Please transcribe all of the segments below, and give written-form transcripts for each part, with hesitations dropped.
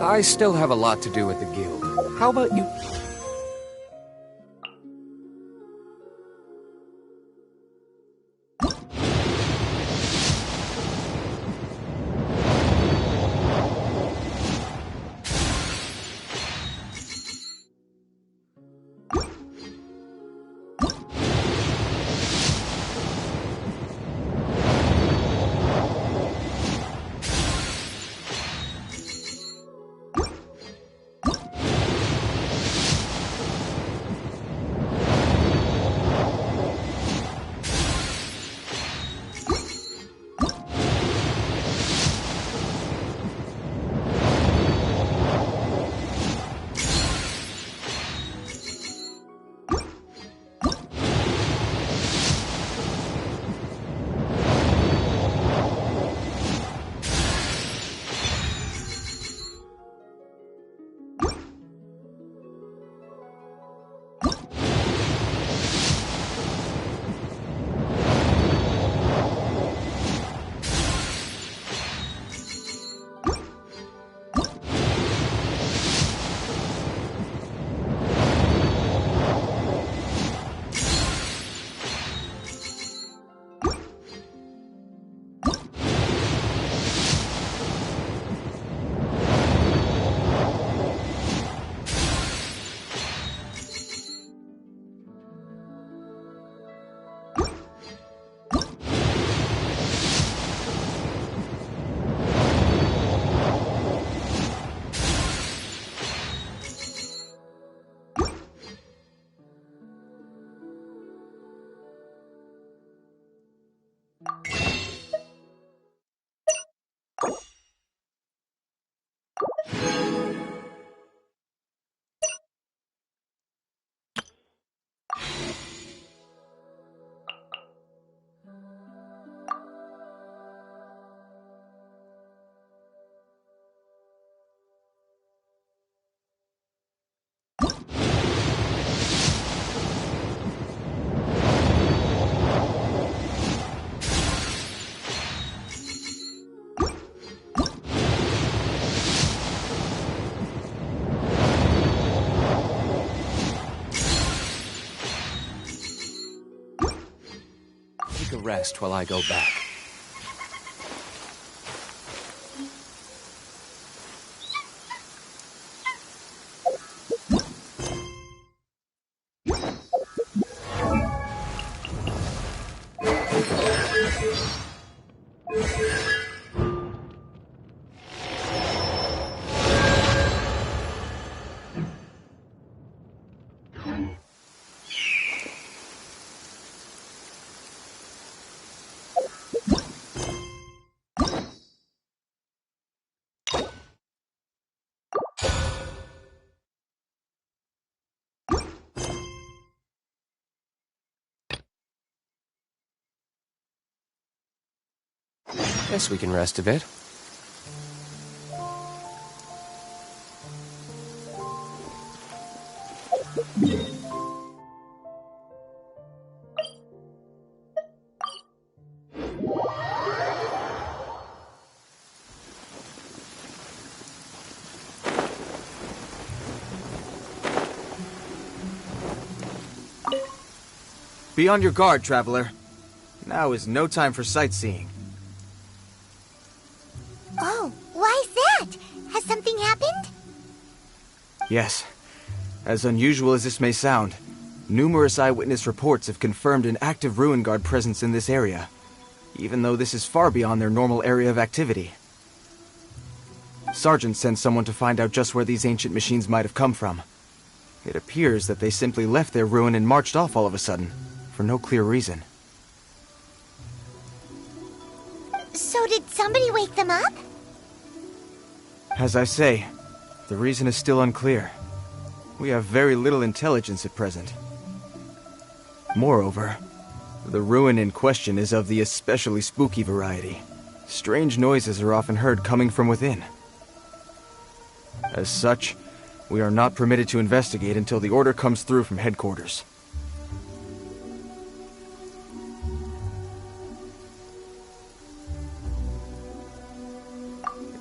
I still have a lot to do with the guild. How about you? Rest while I go back. Guess we can rest a bit. Be on your guard, traveler. Now is no time for sightseeing. Oh, why is that? Has something happened? Yes. As unusual as this may sound, numerous eyewitness reports have confirmed an active Ruin Guard presence in this area, even though this is far beyond their normal area of activity. Sergeant sent someone to find out just where these ancient machines might have come from. It appears that they simply left their ruin and marched off all of a sudden, for no clear reason. So did somebody wake them up? As I say, the reason is still unclear. We have very little intelligence at present. Moreover, the ruin in question is of the especially spooky variety. Strange noises are often heard coming from within. As such, we are not permitted to investigate until the order comes through from headquarters.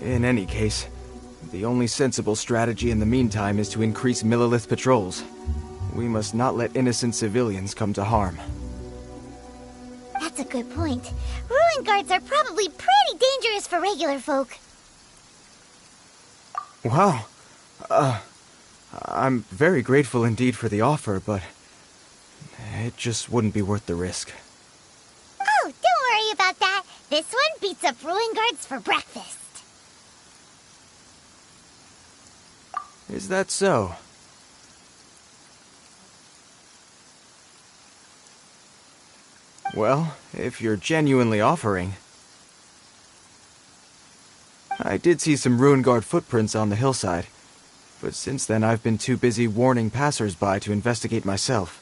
In any case, The only sensible strategy in the meantime is to increase Millilith patrols. We must not let innocent civilians come to harm. That's a good point. Ruin guards are probably pretty dangerous for regular folk. Wow. I'm very grateful indeed for the offer, but it just wouldn't be worth the risk. Oh, don't worry about that. This one beats up ruin guards for breakfast. Is that so? Well, if you're genuinely offering... I did see some ruin guard footprints on the hillside, but since then I've been too busy warning passers-by to investigate myself.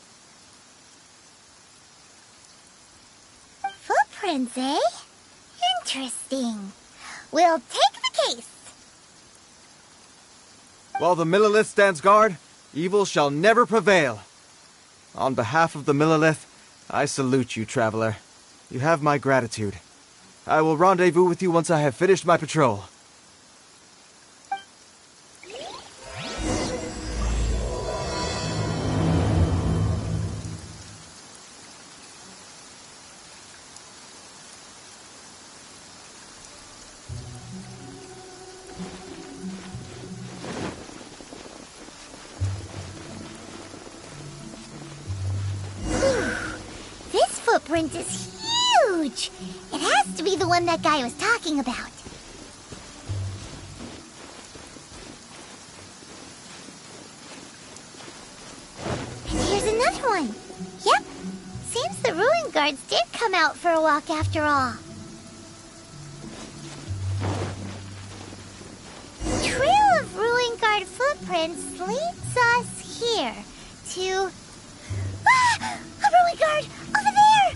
Footprints, eh? Interesting. We'll take the case. While the Millilith stands guard, evil shall never prevail. On behalf of the Millilith, I salute you, traveler. You have my gratitude. I will rendezvous with you once I have finished my patrol. This footprint is huge. It has to be the one that guy was talking about. And here's another one. Yep. Seems the ruin guards did come out for a walk after all. The trail of ruin guard footprints leads us here to... Ah! A ruin guard! Over there!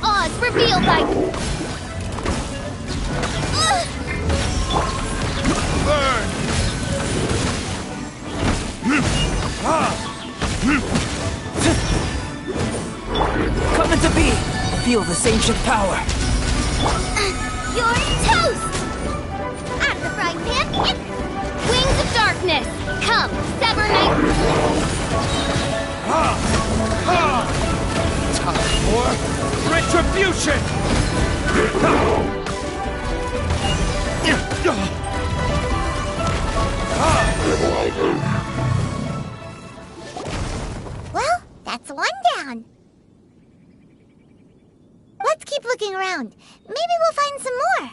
Oz revealed by... Burn! Coming to be! Feel this ancient power! You're toast! Out of the frying pan, Wings of darkness! Come, sever night... Time for retribution! Well, that's one down. Let's keep looking around. Maybe we'll find some more.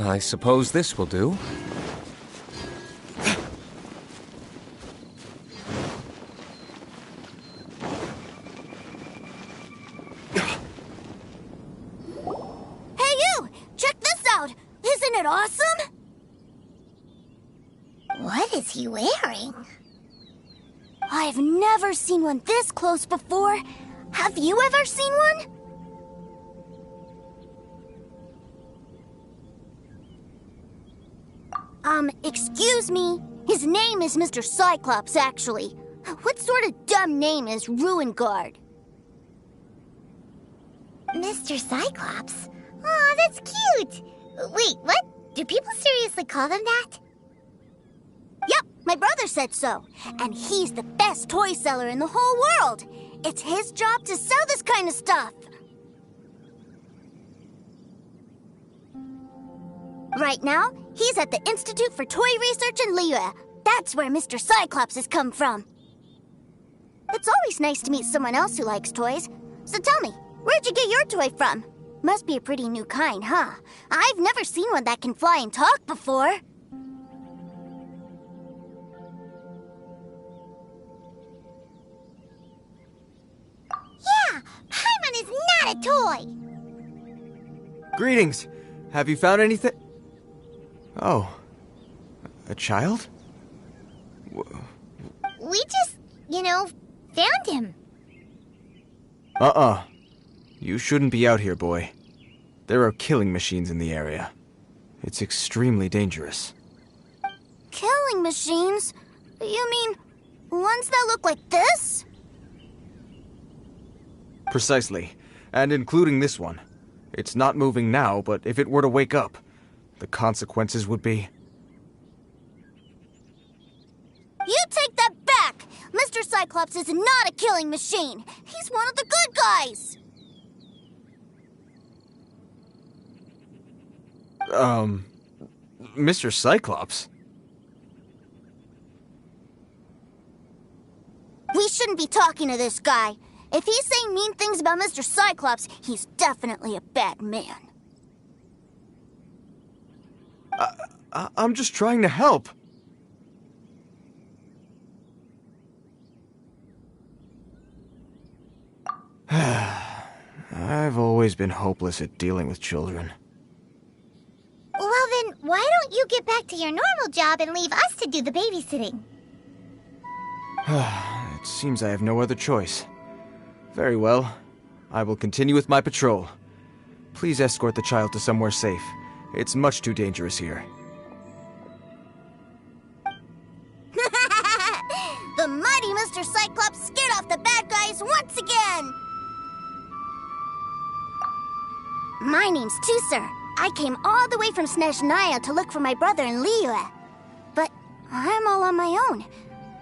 I suppose this will do. Hey you! Check this out! Isn't it awesome? What is he wearing? I've never seen one this close before. Have you ever seen one? Excuse me. His name is Mr. Cyclops, actually. What sort of dumb name is Ruin Guard? Mr. Cyclops? Aw, that's cute. Wait, what? Do people seriously call them that? Yep, my brother said so. And he's the best toy seller in the whole world. It's his job to sell this kind of stuff. Right now, he's at the Institute for Toy Research in Liyue. That's where Mr. Cyclops has come from. It's always nice to meet someone else who likes toys. So tell me, where'd you get your toy from? Must be a pretty new kind, huh? I've never seen one that can fly and talk before. Yeah, Paimon is not a toy. Greetings! Have you found anything? Oh. A child? We just, found him. You shouldn't be out here, boy. There are killing machines in the area. It's extremely dangerous. Killing machines? You mean ones that look like this? Precisely. And including this one. It's not moving now, but if it were to wake up, the consequences would be... You take that back! Mr. Cyclops is not a killing machine. He's one of the good guys. Mr. Cyclops? We shouldn't be talking to this guy. If he's saying mean things about Mr. Cyclops, he's definitely a bad man. I'm just trying to help. I've always been hopeless at dealing with children. Well then, why don't you get back to your normal job and leave us to do the babysitting? It seems I have no other choice. Very well. I will continue with my patrol. Please escort the child to somewhere safe. It's much too dangerous here. The mighty Mr. Cyclops scared off the bad guys once again! My name's Tusser. I came all the way from Snezhnaya to look for my brother in Liyue. But I'm all on my own,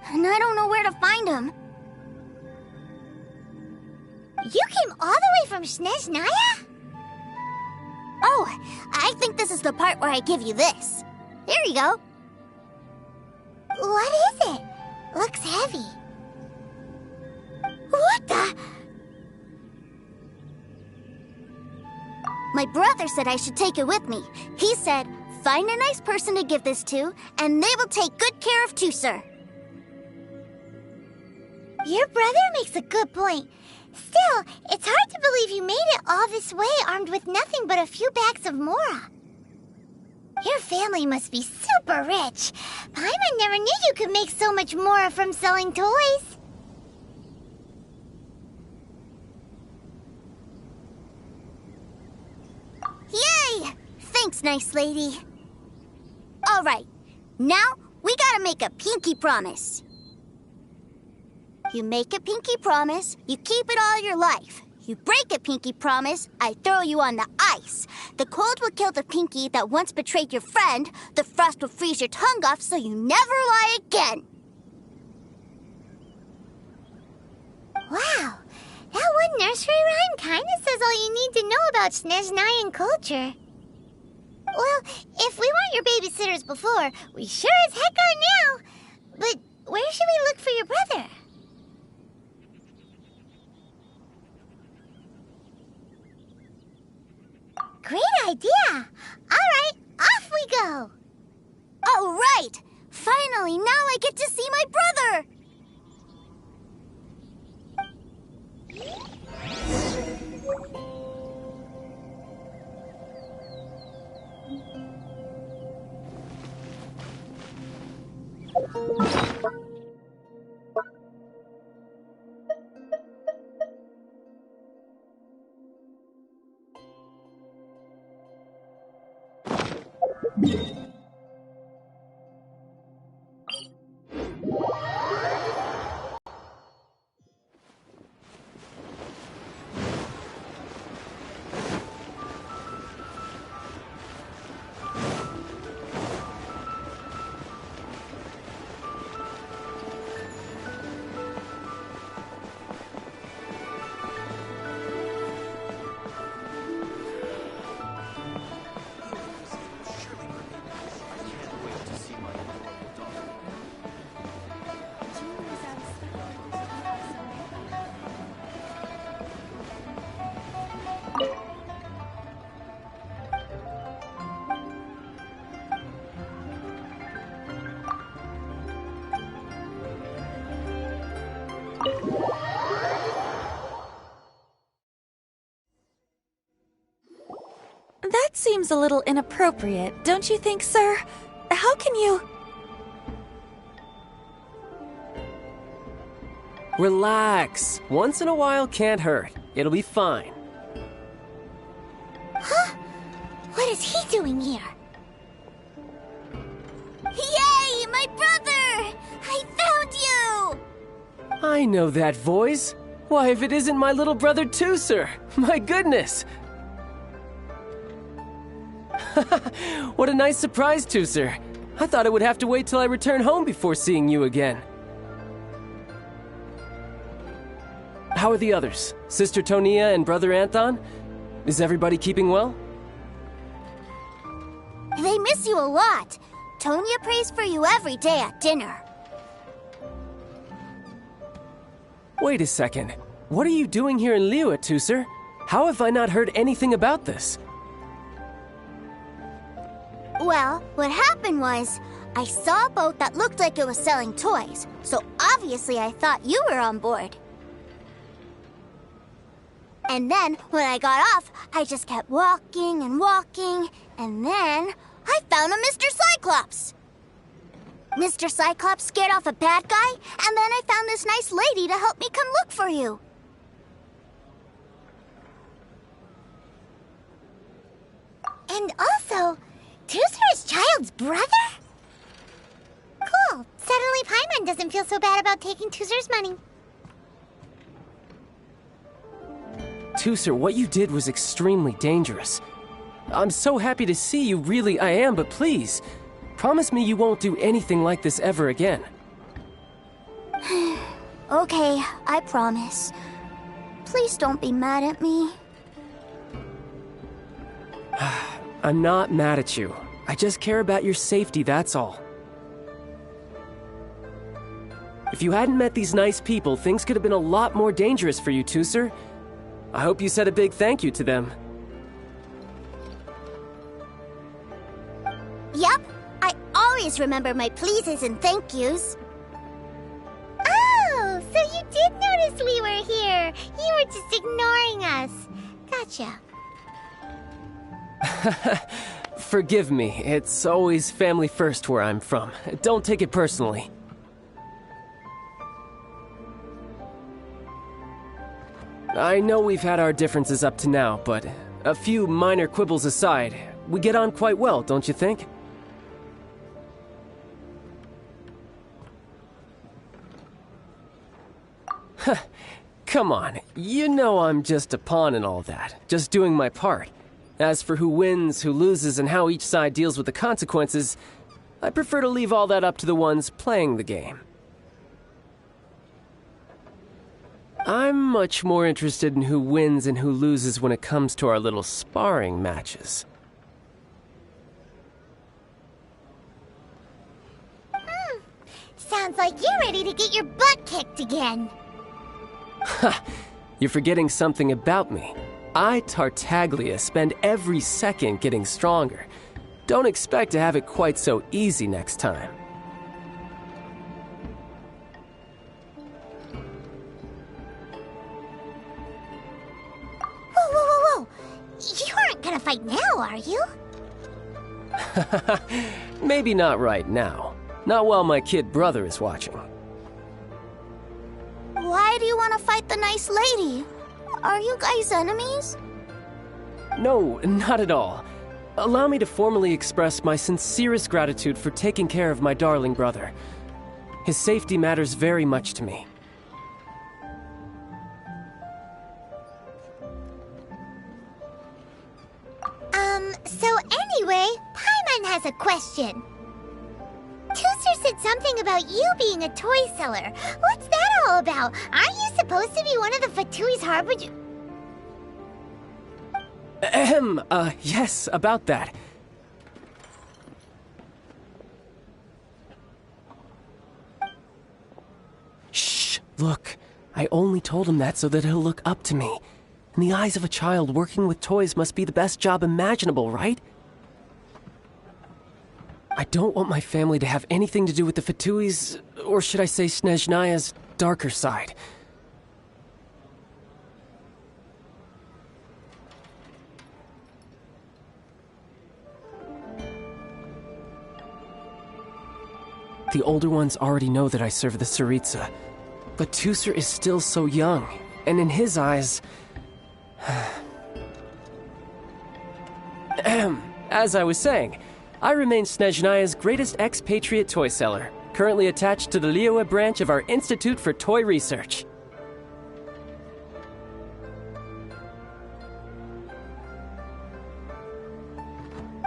and I don't know where to find him. You came all the way from Snezhnaya? Oh, I think this is the part where I give you this. Here you go. What is it? Looks heavy. What the? My brother said I should take it with me. He said, find a nice person to give this to, and they will take good care of Tusser. Your brother makes a good point. Still, it's hard to believe you made it all this way armed with nothing but a few bags of Mora. Your family must be super rich. Paimon never knew you could make so much Mora from selling toys. Yay! Thanks, nice lady. All right, now we gotta make a pinky promise. You make a pinky promise, you keep it all your life. You break a pinky promise, I throw you on the ice. The cold will kill the pinky that once betrayed your friend. The frost will freeze your tongue off so you never lie again. Wow, that one nursery rhyme kinda says all you need to know about Snezhnayan culture. Well, if we weren't your babysitters before, we sure as heck are now. But where should we look for your brother? Great idea! All right, off we go! All right! Finally, now I get to see my brother! That seems a little inappropriate, don't you think, sir? How can you... Relax. Once in a while can't hurt. It'll be fine. Huh? What is he doing here? Yay, my brother! I found you! I know that voice. Why, if it isn't my little brother too, sir. My goodness. What a nice surprise, too, sir. I thought I would have to wait till I return home before seeing you again. How are the others? Sister Tonia and Brother Anthon? Is everybody keeping well? They miss you a lot. Tonia prays for you every day at dinner. Wait a second. What are you doing here in Liyue, Tusser? How have I not heard anything about this? Well, what happened was, I saw a boat that looked like it was selling toys, so obviously I thought you were on board. And then, when I got off, I just kept walking and walking, and then I found a Mr. Cyclops! Mr. Cyclops scared off a bad guy, and then I found this nice lady to help me come look for you. And also, Tusser is Childe's brother? Cool. Suddenly Paimon doesn't feel so bad about taking Tusser's money. Tusser, what you did was extremely dangerous. I'm so happy to see you, really I am, but please, promise me you won't do anything like this ever again. Okay, I promise. Please don't be mad at me. I'm not mad at you. I just care about your safety, that's all. If you hadn't met these nice people, things could have been a lot more dangerous for you, Tusser. I hope you said a big thank you to them. Yep, I always remember my pleases and thank yous. Oh, so you did notice we were here. You were just ignoring us. Gotcha. Forgive me, it's always family first where I'm from. Don't take it personally. I know we've had our differences up to now, but a few minor quibbles aside, we get on quite well, don't you think? Come on, you know I'm just a pawn and all that, just doing my part. As for who wins, who loses, and how each side deals with the consequences, I prefer to leave all that up to the ones playing the game. I'm much more interested in who wins and who loses when it comes to our little sparring matches. Sounds like you're ready to get your butt kicked again. Ha! You're forgetting something about me. I, Tartaglia, spend every second getting stronger. Don't expect to have it quite so easy next time. Whoa, whoa, whoa, whoa! You aren't gonna fight now, are you? Maybe not right now. Not while my kid brother is watching. Why do you want to fight the nice lady? Are you guys enemies? No, not at all. Allow me to formally express my sincerest gratitude for taking care of my darling brother. His safety matters very much to me. So anyway, Paimon has a question. Tusser said something about you being a toy seller. What's that all about? Aren't you supposed to be one of the Fatui's harbinger? Yes, about that. Shh, look. I only told him that so that he'll look up to me. In the eyes of a child, working with toys must be the best job imaginable, right? I don't want my family to have anything to do with the Fatui's, or should I say Snezhnaya's, darker side. The older ones already know that I serve the Tsaritsa. But Tusser is still so young, and in his eyes... As I was saying, I remain Snezhnaya's greatest expatriate toy seller, currently attached to the Liyue branch of our Institute for Toy Research.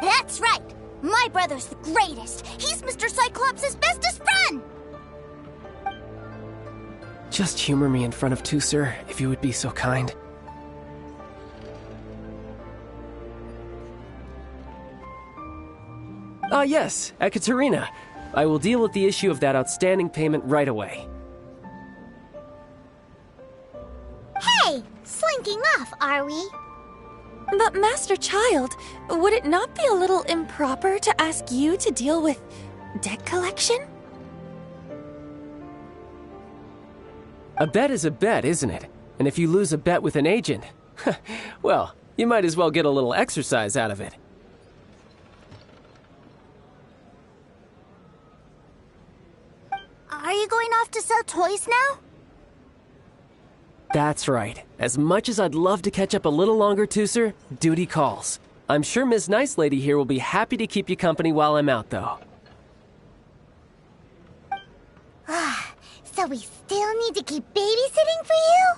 That's right! My brother's the greatest! He's Mr. Cyclops' bestest friend! Just humor me in front of Tusser, if you would be so kind. Ah yes, Ekaterina. I will deal with the issue of that outstanding payment right away. Hey! Slinking off, are we? But Master Childe, would it not be a little improper to ask you to deal with debt collection? A bet is a bet, isn't it? And if you lose a bet with an agent, well, you might as well get a little exercise out of it. Are you going off to sell toys now? That's right. As much as I'd love to catch up a little longer, Tusser, duty calls. I'm sure Miss Nice Lady here will be happy to keep you company while I'm out, though. So we still need to keep babysitting for you?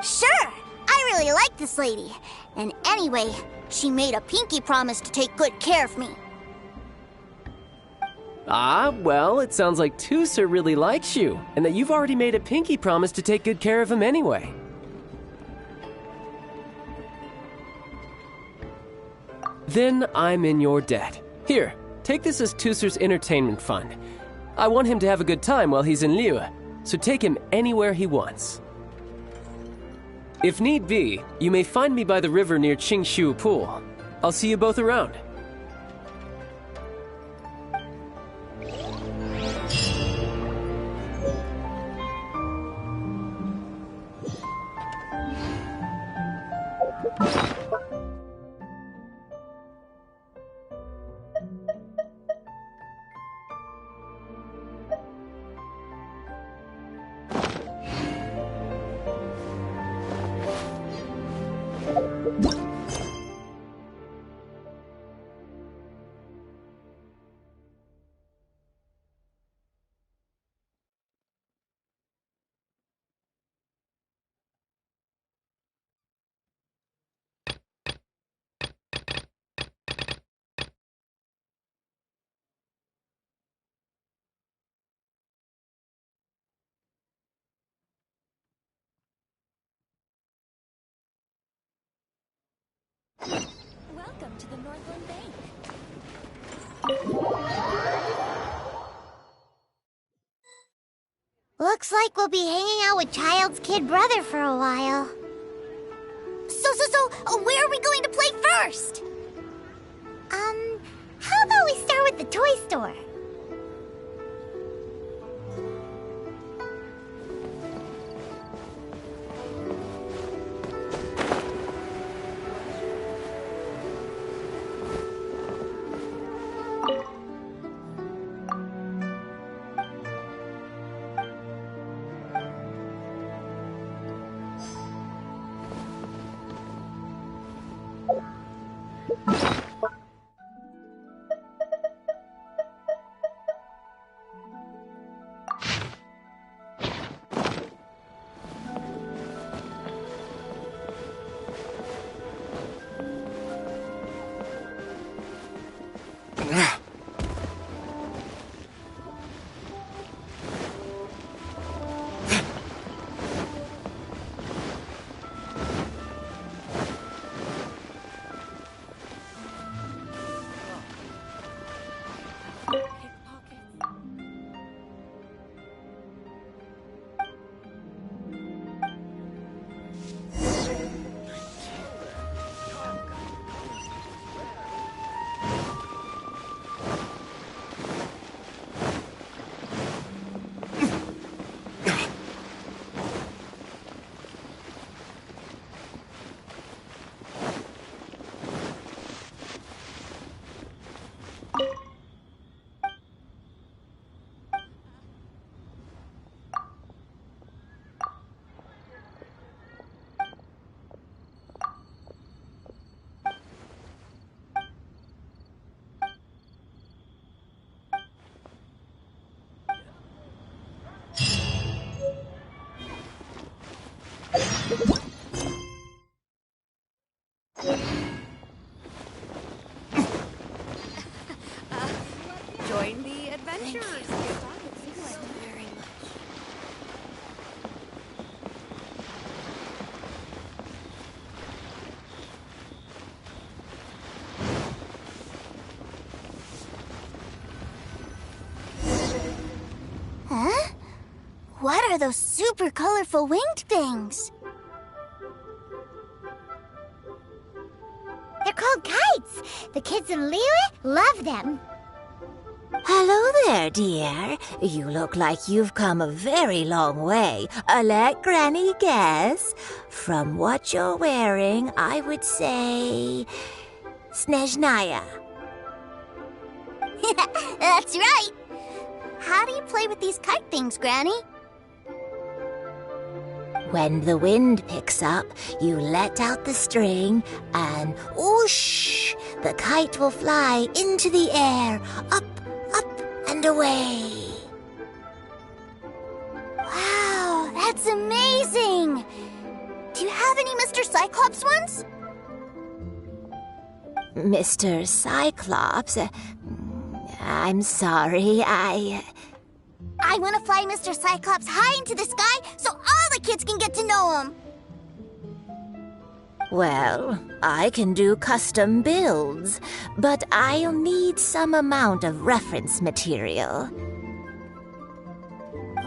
Sure! I really like this lady. And anyway, she made a pinky promise to take good care of me. Ah, well, it sounds like Tusser really likes you, and that you've already made a pinky promise to take good care of him anyway. Then I'm in your debt. Here, take this as Tusser's entertainment fund. I want him to have a good time while he's in Liyue, so take him anywhere he wants. If need be, you may find me by the river near Qingshu Pool. I'll see you both around. Welcome to the Northland Bank. Looks like we'll be hanging out with Childe's kid brother for a while. So, where are we going to play first? How about we start with the toy store? Join the adventurers. Huh? What are those super colorful winged things? They're called kites. The kids in Liyue love them. Hello there, dear. You look like you've come a very long way. Let Granny guess. From what you're wearing, I would say... Snezhnaya. That's right. How do you play with these kite things, Granny? When the wind picks up, you let out the string and whoosh! The kite will fly into the air, up, and away. Wow, that's amazing! Do you have any Mr. Cyclops ones? Mr. Cyclops? I'm sorry, I want to fly Mr. Cyclops high into the sky so all the kids can get to know him. Well, I can do custom builds, but I'll need some amount of reference material.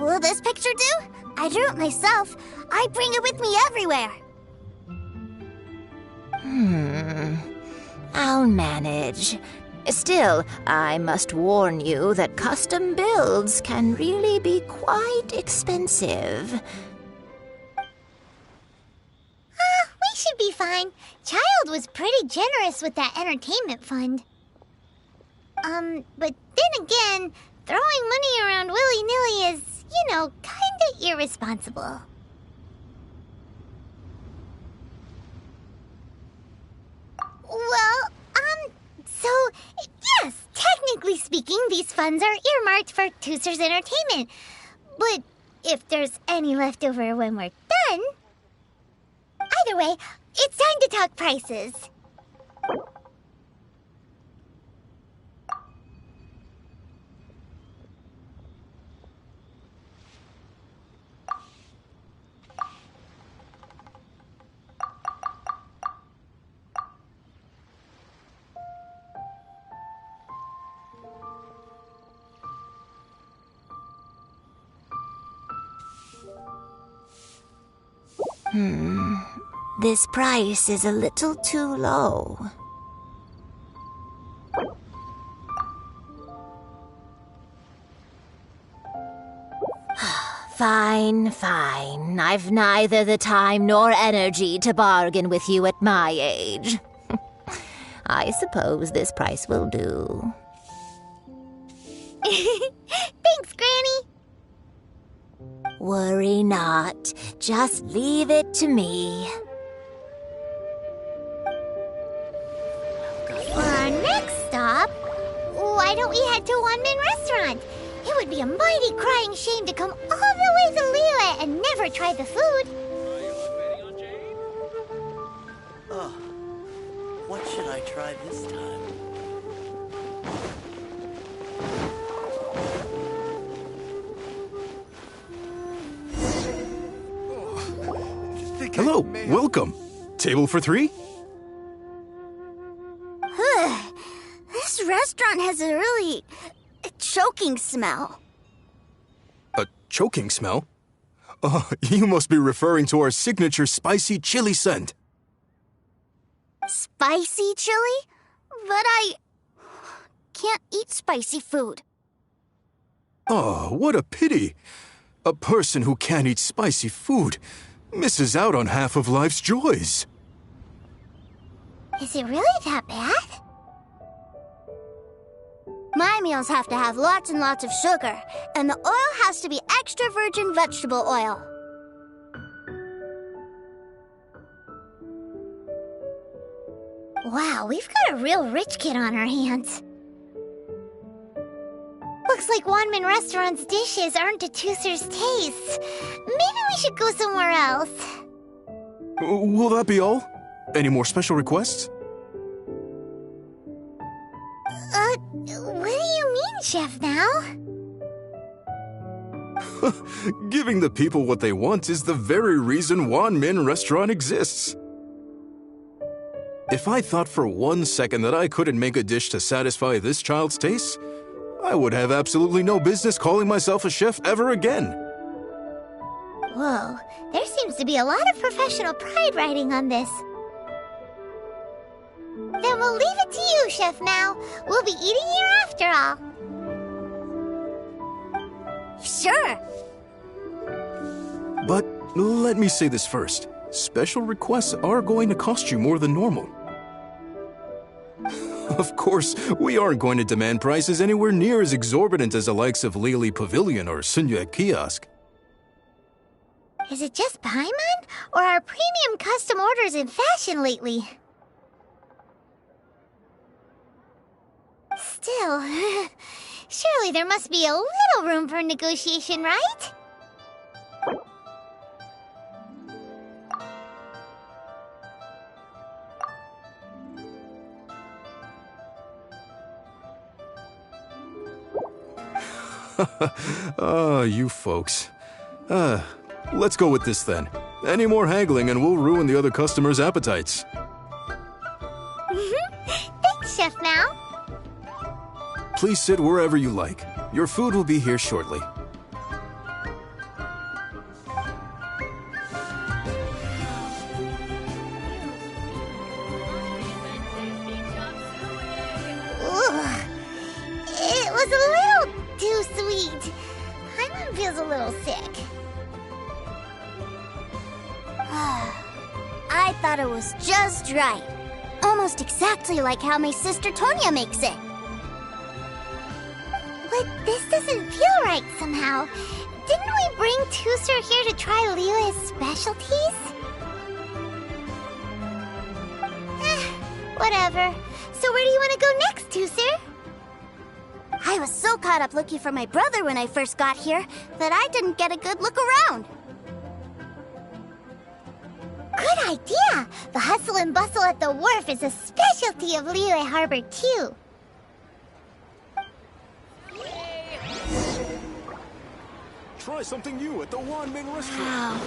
Will this picture do? I drew it myself. I bring it with me everywhere. I'll manage. Still, I must warn you that custom builds can really be quite expensive. We should be fine. Childe was pretty generous with that entertainment fund. But then again, throwing money around willy-nilly is, kinda irresponsible. Well, so, yes, technically speaking, these funds are earmarked for Tooser's entertainment. But if there's any left over when we're done... Either way, it's time to talk prices. This price is a little too low. Fine. I've neither the time nor energy to bargain with you at my age. I suppose this price will do. Thanks, Granny. Worry not. Just leave it to me. For our next stop, why don't we head to Wanmin Restaurant? It would be a mighty crying shame to come all the way to Liyue and never try the food. Oh, what should I try this time? Hello, welcome. Table for three? This restaurant has a really choking smell. A choking smell? Oh, you must be referring to our signature spicy chili scent. Spicy chili? But I can't eat spicy food. Oh, what a pity. A person who can't eat spicy food misses out on half of life's joys. Is it really that bad? My meals have to have lots and lots of sugar, and the oil has to be extra virgin vegetable oil. Wow, we've got a real rich kid on our hands. Looks like Wanmin Restaurant's dishes aren't to Tooser's taste. Maybe we should go somewhere else. Will that be all? Any more special requests? What do you mean, Chef Mao. Giving the people what they want is the very reason Wan Min Restaurant exists. If I thought for 1 second that I couldn't make a dish to satisfy this child's taste, I would have absolutely no business calling myself a chef ever again. Whoa, there seems to be a lot of professional pride riding on this. Then we'll leave it to you, Chef Mao. We'll be eating here after all. Sure. But let me say this first. Special requests are going to cost you more than normal. Of course, we aren't going to demand prices anywhere near as exorbitant as the likes of Lily Pavilion or Sunya Kiosk. Is it just Paimon, or are premium custom orders in fashion lately? Still, surely there must be a little room for negotiation, right? You folks. Let's go with this then. Any more haggling and we'll ruin the other customers' appetites. Thanks, Chef Mao. Please sit wherever you like. Your food will be here shortly. It was a little too sweet. Paimon feels a little sick. I thought it was just right. Almost exactly like how my sister Tonya makes it. But this doesn't feel right somehow. Didn't we bring Tusser here to try Liyue's specialties? Whatever. So where do you want to go next, Tusser? I was so caught up looking for my brother when I first got here that I didn't get a good look around. Good idea! The hustle and bustle at the wharf is a specialty of Liyue Harbor, too. Try something new at the Wan Min Restaurant. Wow.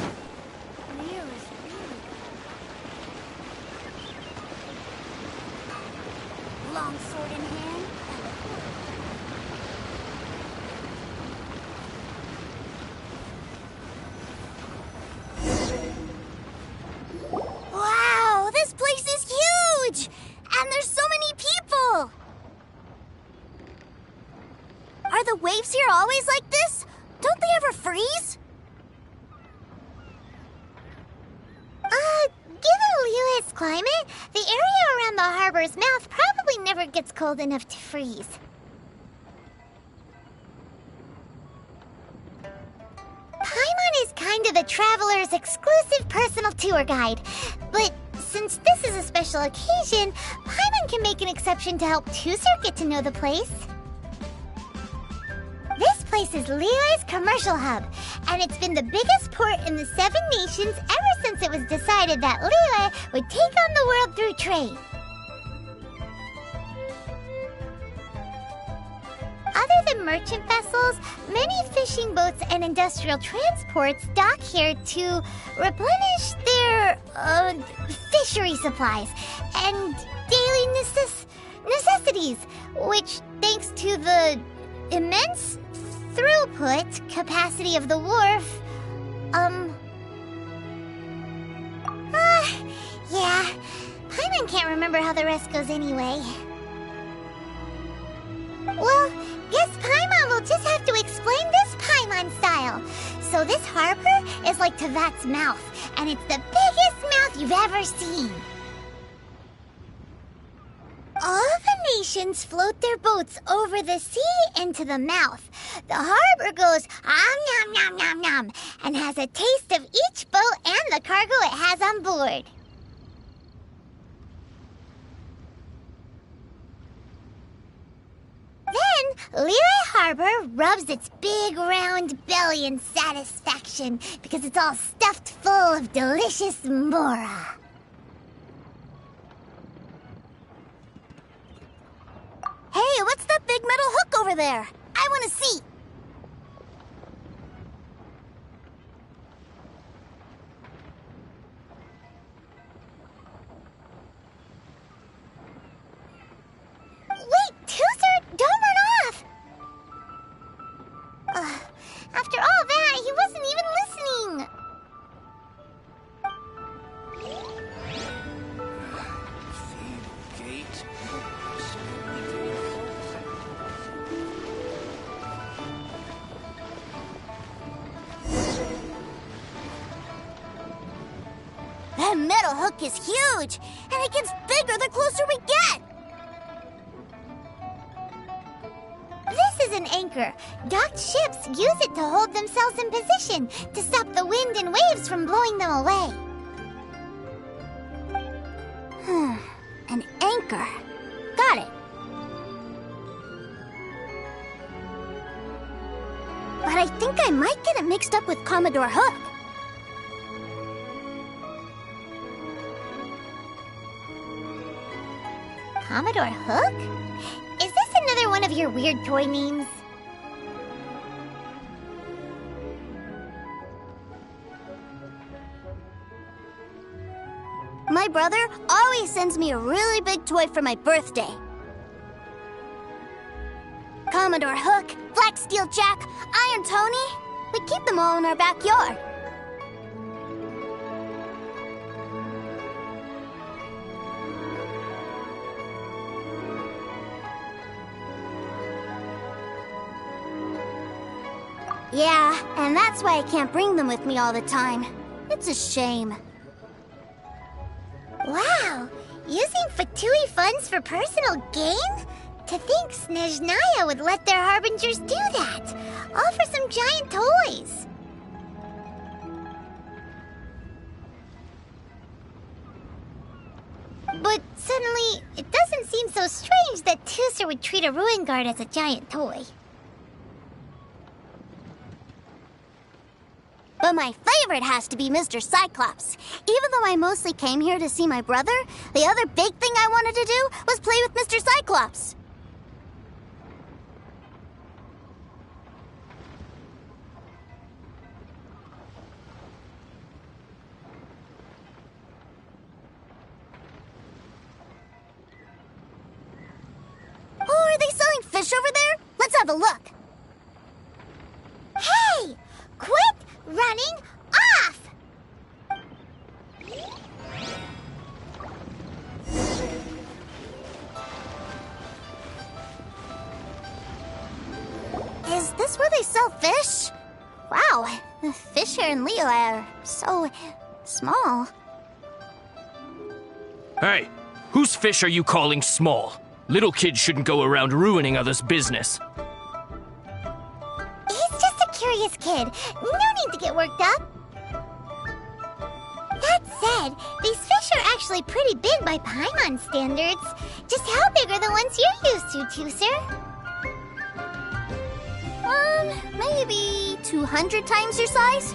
Long sword in hand. Wow, this place is huge! And there's so many people! Are the waves here always like this? Don't they ever freeze? Given Liyue's climate, the area around the harbor's mouth probably never gets cold enough to freeze. Paimon is kind of the traveler's exclusive personal tour guide, but since this is a special occasion, Paimon can make an exception to help Tusser get to know the place. This place is Liyue's commercial hub, and it's been the biggest port in the 7 nations ever since it was decided that Liyue would take on the world through trade. Other than merchant vessels, many fishing boats and industrial transports dock here to replenish their fishery supplies and daily necessities, which, thanks to the immense throughput capacity of the wharf, yeah, Paimon can't remember how the rest goes anyway. Well, guess Paimon will just have to explain this Paimon style. So this harbor is like Tevat's mouth, and it's the biggest mouth you've ever seen. All the nations float their boats over the sea into the mouth. The harbor goes nom nom nom nom and has a taste of each boat and the cargo it has on board. Then, Liyue Harbor rubs its big round belly in satisfaction because it's all stuffed full of delicious mora. Hey, what's that big metal hook over there? I want to see. Wait, Tooser, don't run off! After all that, he wasn't even listening. That metal hook is huge, and it gets bigger the closer we get. This is an anchor. Docked ships use it to hold themselves in position, to stop the wind and waves from blowing them away. An anchor. Got it. But I think I might get it mixed up with Commodore Hook. Commodore Hook? Is this another one of your weird toy names? My brother always sends me a really big toy for my birthday. Commodore Hook, Black Steel Jack, Iron Tony. We keep them all in our backyard. Yeah, and that's why I can't bring them with me all the time. It's a shame. Wow! Using Fatui funds for personal gain? To think Snezhnaya would let their harbingers do that! All for some giant toys! But suddenly, it doesn't seem so strange that Tooser would treat a ruin guard as a giant toy. But my favorite has to be Mr. Cyclops. Even though I mostly came here to see my brother, the other big thing I wanted to do was play with Mr. Cyclops. Oh, are they selling fish over there? Let's have a look. Hey! Quit running off! Is this where they sell fish? Wow, the fish here in Leo are so small. Hey, whose fish are you calling small? Little kids shouldn't go around ruining others' business. He's just a curious kid. No need to get worked up. That said, these fish are actually pretty big by Paimon standards. Just how big are the ones you're used to, Tooser? Maybe 200 times your size?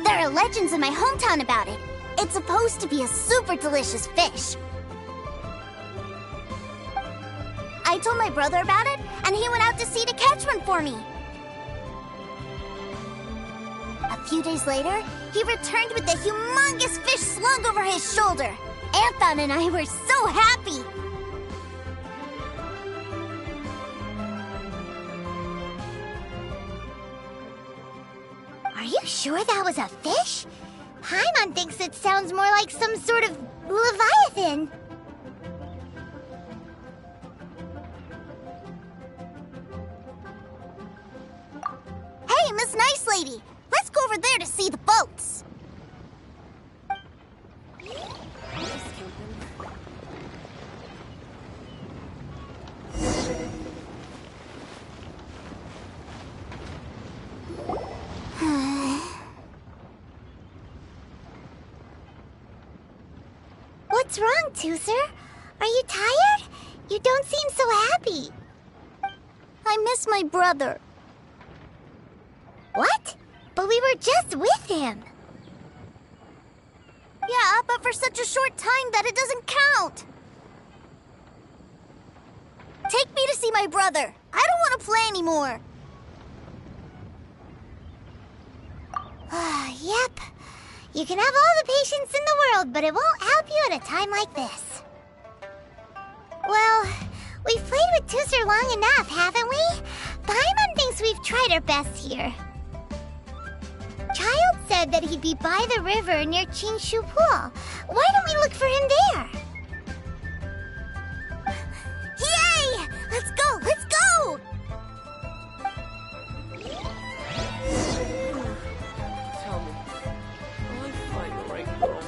There are legends in my hometown about it. It's supposed to be a super delicious fish. I told my brother about it, and he went out to sea to catch one for me. A few days later, he returned with the humongous fish slung over his shoulder. Anthon and I were so happy. Are you sure that was a fish? Paimon thinks it sounds more like some sort of leviathan. Hey, Miss Nice Lady! Let's go over there to see the boats. What's wrong, Tooser? Are you tired? You don't seem so happy. I miss my brother. What? But we were just with him. Yeah, but for such a short time that it doesn't count. Take me to see my brother. I don't want to play anymore. Yep. You can have all the patience in the world, but it won't help you at a time like this. Well, we've played with Tooser long enough, haven't we? Paimon thinks we've tried our best here. Childe said that he'd be by the river near Chinshu Pool. Why don't we look for him there? Yay! Let's go! Let's go! Tell me, will I find the right girl?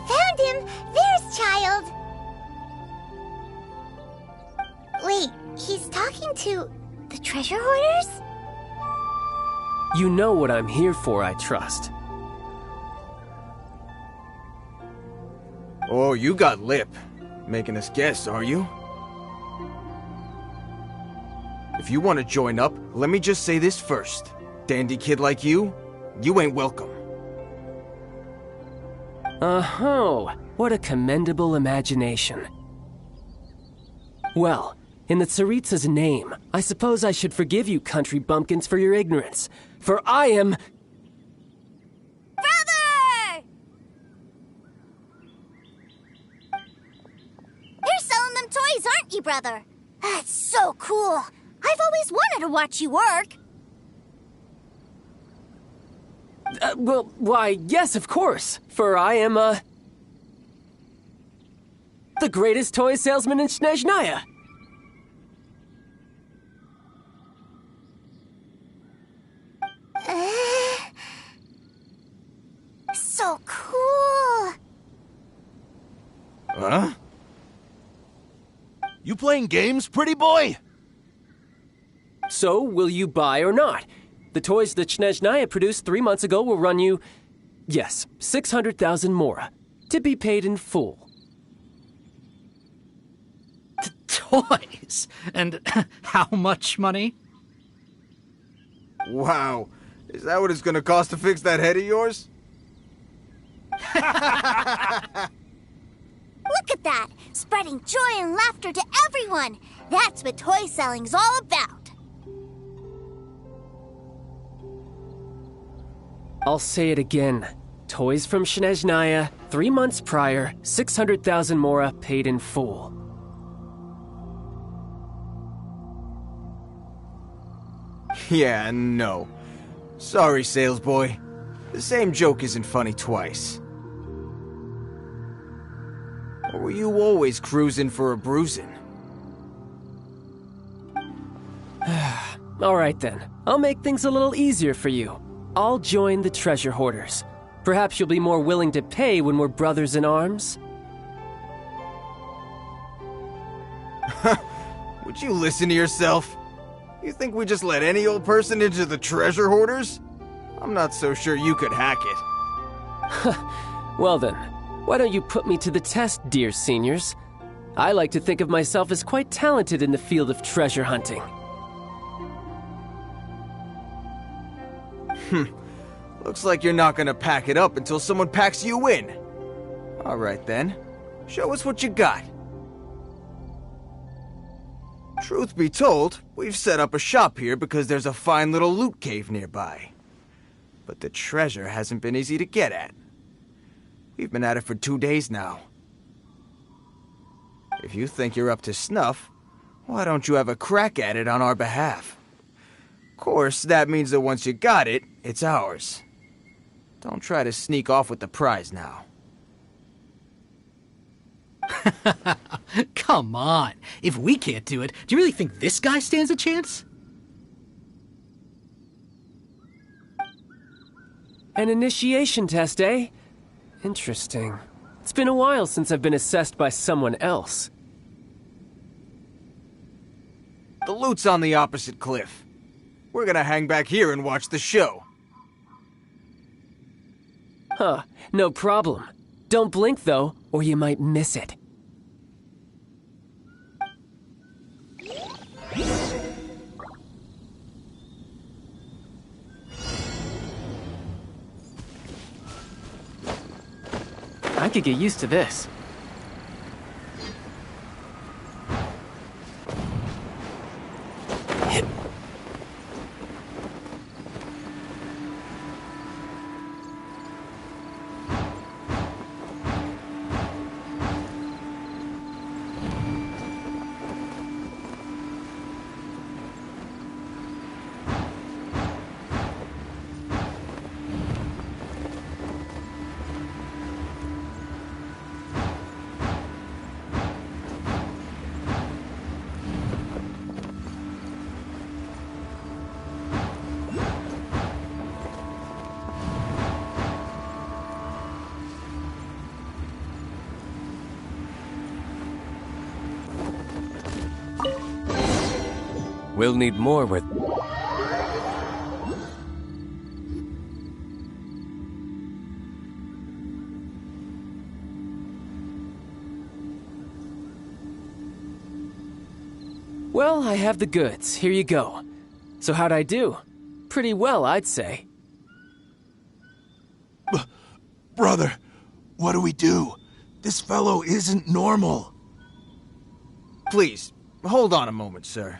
Found him! There's Childe! Wait, he's talking to the treasure hoarders? You know what I'm here for, I trust. Oh, you got lip. Making us guess, are you? If you want to join up, let me just say this first. Dandy kid like you ain't welcome. Oh, what a commendable imagination. Well, in the Tsaritsa's name, I suppose I should forgive you country bumpkins for your ignorance. For I am... Brother! You're selling them toys, aren't you, brother? That's so cool. I've always wanted to watch you work. Well, why, yes, of course. For I am, the greatest toy salesman in Snezhnaya. So cool. Huh? You playing games, pretty boy? So, will you buy or not? The toys that Snezhnaya produced 3 months ago will run you, yes, 600,000 mora, to be paid in full. Toys? And how much money? Wow. Is that what it's gonna cost to fix that head of yours? Look at that! Spreading joy and laughter to everyone! That's what toy selling's all about! I'll say it again. Toys from Snezhnaya, 3 months prior, 600,000 mora paid in full. Yeah, no. Sorry, salesboy. The same joke isn't funny twice. Or were you always cruising for a bruising? All right then. I'll make things a little easier for you. I'll join the treasure hoarders. Perhaps you'll be more willing to pay when we're brothers in arms? Would you listen to yourself? You think we just let any old person into the treasure hoarders? I'm not so sure you could hack it. Well then, why don't you put me to the test, dear seniors? I like to think of myself as quite talented in the field of treasure hunting. Looks like you're not gonna pack it up until someone packs you in. All right then, show us what you got. Truth be told, we've set up a shop here because there's a fine little loot cave nearby. But the treasure hasn't been easy to get at. We've been at it for 2 days now. If you think you're up to snuff, why don't you have a crack at it on our behalf? Of course, that means that once you got it, it's ours. Don't try to sneak off with the prize now. Come on. If we can't do it, do you really think this guy stands a chance? An initiation test, eh? Interesting. It's been a while since I've been assessed by someone else. The loot's on the opposite cliff. We're gonna hang back here and watch the show. Huh, no problem. Don't blink, though, or you might miss it. I could get used to this. We'll need more with... Well, I have the goods. Here you go. So how'd I do? Pretty well, I'd say. Brother, what do we do? This fellow isn't normal. Please, hold on a moment, sir.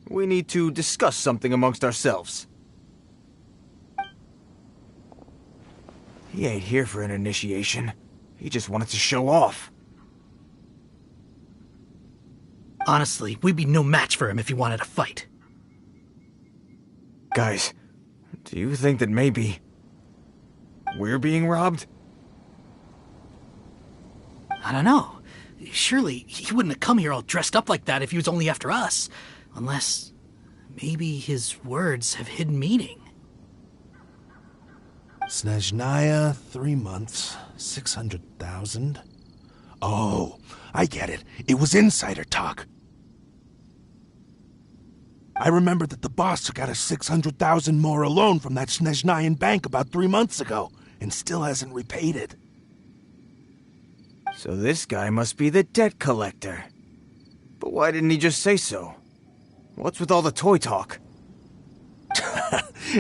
We need to discuss something amongst ourselves. He ain't here for an initiation. He just wanted to show off. Honestly, we'd be no match for him if he wanted to fight. Guys, do you think that maybe we're being robbed? I don't know. Surely he wouldn't have come here all dressed up like that if he was only after us. Unless maybe his words have hidden meaning. Snezhnaya, 3 months, 600,000. Oh, I get it. It was insider talk. I remember that the boss took out a 600,000 more loan from that Snezhnayan bank about 3 months ago, and still hasn't repaid it. So this guy must be the debt collector. But why didn't he just say so? What's with all the toy talk?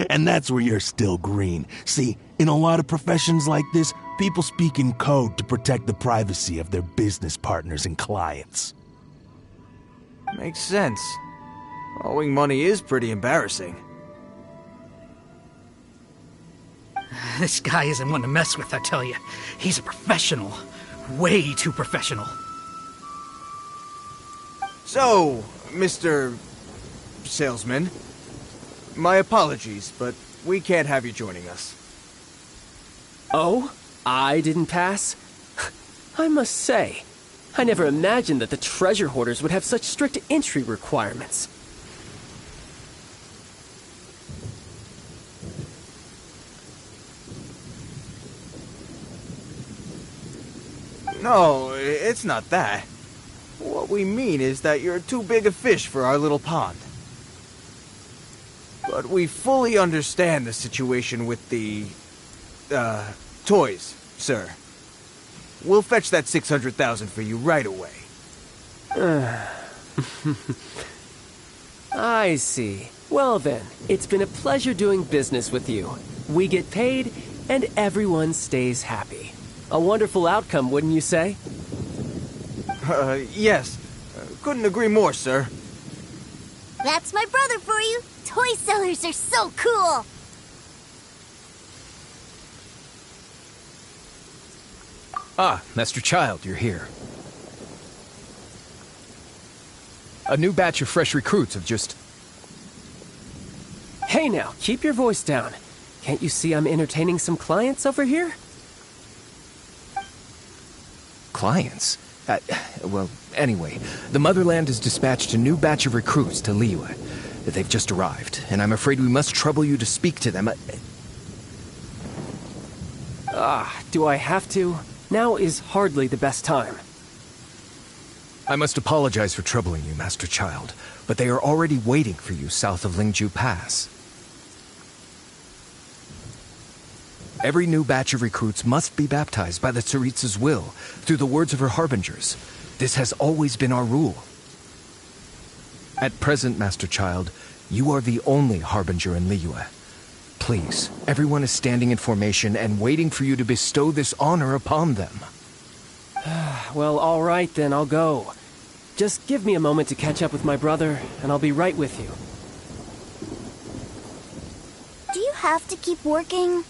And that's where you're still green. See, in a lot of professions like this, people speak in code to protect the privacy of their business partners and clients. Makes sense. Owing money is pretty embarrassing. This guy isn't one to mess with, I tell you. He's a professional. Way too professional. So, Mr. Salesman, my apologies, but we can't have you joining us. Oh? I didn't pass? I must say, I never imagined that the treasure hoarders would have such strict entry requirements. No, it's not that. What we mean is that you're too big a fish for our little pond. But we fully understand the situation with the, toys, sir. We'll fetch that 600,000 for you right away. I see. Well then, it's been a pleasure doing business with you. We get paid, and everyone stays happy. A wonderful outcome, wouldn't you say? Yes. Couldn't agree more, sir. That's my brother for you. Toy sellers are so cool. Ah, Master Childe, you're here. A new batch of fresh recruits have just... Hey now, keep your voice down. Can't you see I'm entertaining some clients over here? Clients? Well, anyway, the Motherland has dispatched a new batch of recruits to Liyue. They've just arrived, and I'm afraid we must trouble you to speak to them. Do I have to? Now is hardly the best time. I must apologize for troubling you, Master Childe, but they are already waiting for you south of Lingju Pass. Every new batch of recruits must be baptized by the Tsaritsa's will, through the words of her harbingers. This has always been our rule. At present, Master Childe, you are the only harbinger in Liyue. Please, everyone is standing in formation and waiting for you to bestow this honor upon them. Well, all right then, I'll go. Just give me a moment to catch up with my brother, and I'll be right with you. Do you have to keep working?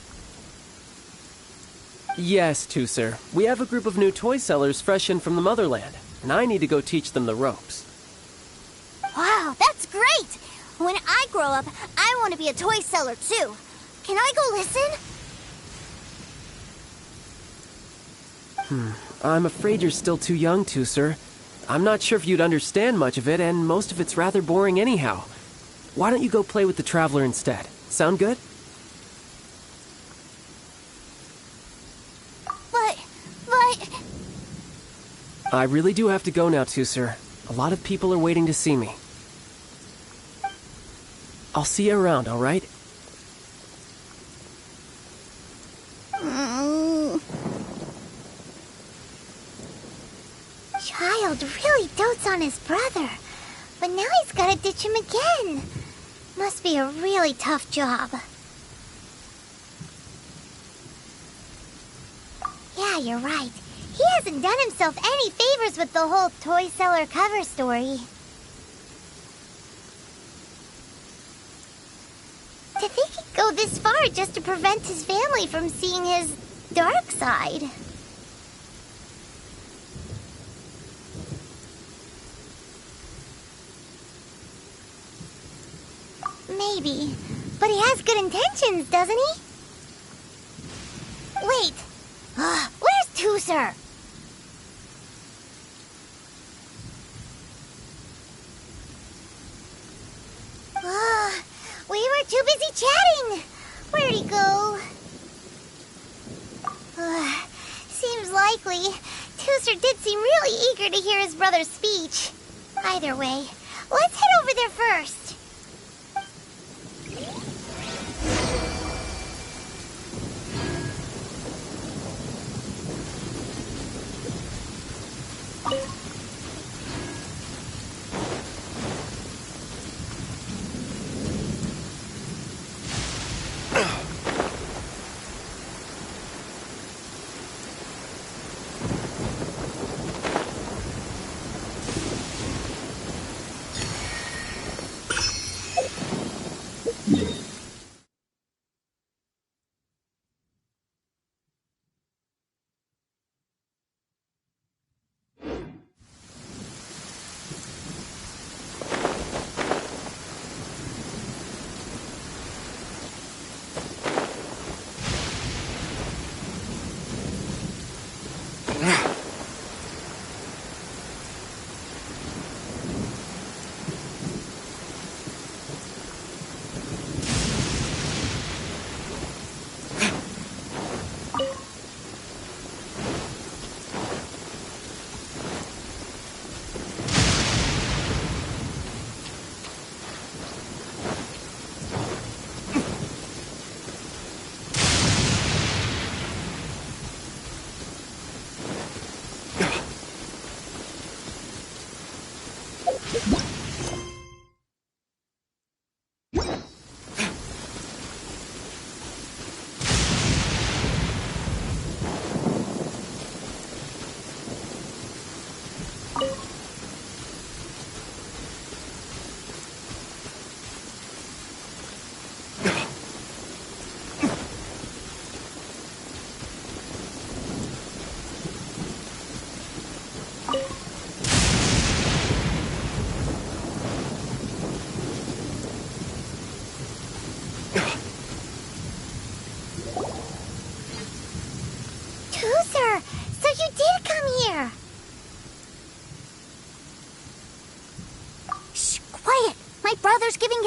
Yes, Tusser. We have a group of new toy sellers fresh in from the Motherland, and I need to go teach them the ropes. Wow, that's great! When I grow up, I want to be a toy seller too. Can I go listen? I'm afraid you're still too young, Tusser. I'm not sure if you'd understand much of it, and most of it's rather boring anyhow. Why don't you go play with the Traveler instead? Sound good? But... I really do have to go now, Tusser. A lot of people are waiting to see me. I'll see you around, all right? Childe really dotes on his brother, but now he's gotta ditch him again. Must be a really tough job. Yeah, you're right. He hasn't done himself any favors with the whole toy seller cover story. To think he'd go this far just to prevent his family from seeing his dark side. Maybe. But he has good intentions, doesn't he? Wait. Where's Tusser? We were too busy chatting. Where'd he go? Seems likely. Tusser did seem really eager to hear his brother's speech. Either way, let's head over there first.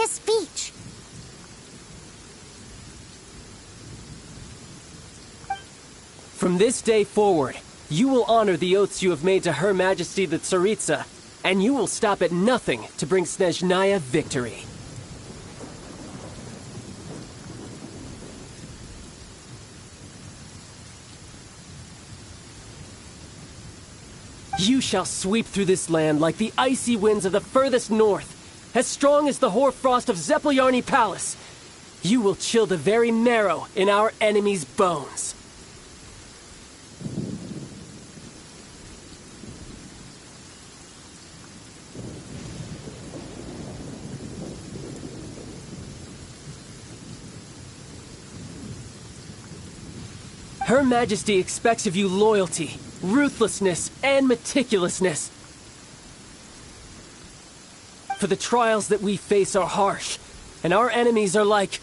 his speech. From this day forward, you will honor the oaths you have made to Her Majesty the Tsaritsa, and you will stop at nothing to bring Snezhnaya victory. You shall sweep through this land like the icy winds of the furthest north, as strong as the hoarfrost of Zepelyarny Palace. You will chill the very marrow in our enemies' bones. Her Majesty expects of you loyalty, ruthlessness, and meticulousness. For the trials that we face are harsh, and our enemies are like...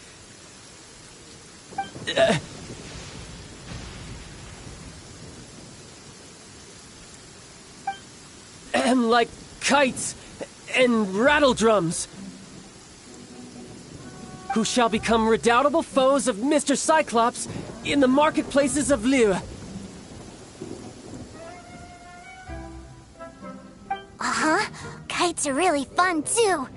like kites and rattledrums, who shall become redoubtable foes of Mr. Cyclops in the marketplaces of Liyue. Uh-huh. Kites are really fun, too.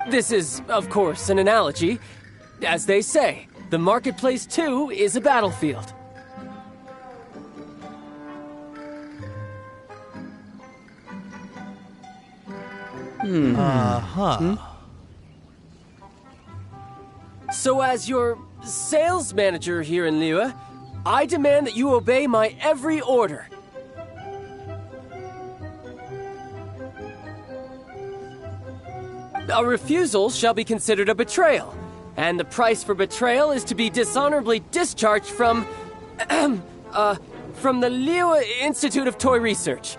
This is, of course, an analogy. As they say, the marketplace, too, is a battlefield. So as your sales manager here in Liyue, I demand that you obey my every order. A refusal shall be considered a betrayal, and the price for betrayal is to be dishonorably discharged from the Liyue Institute of Toy Research.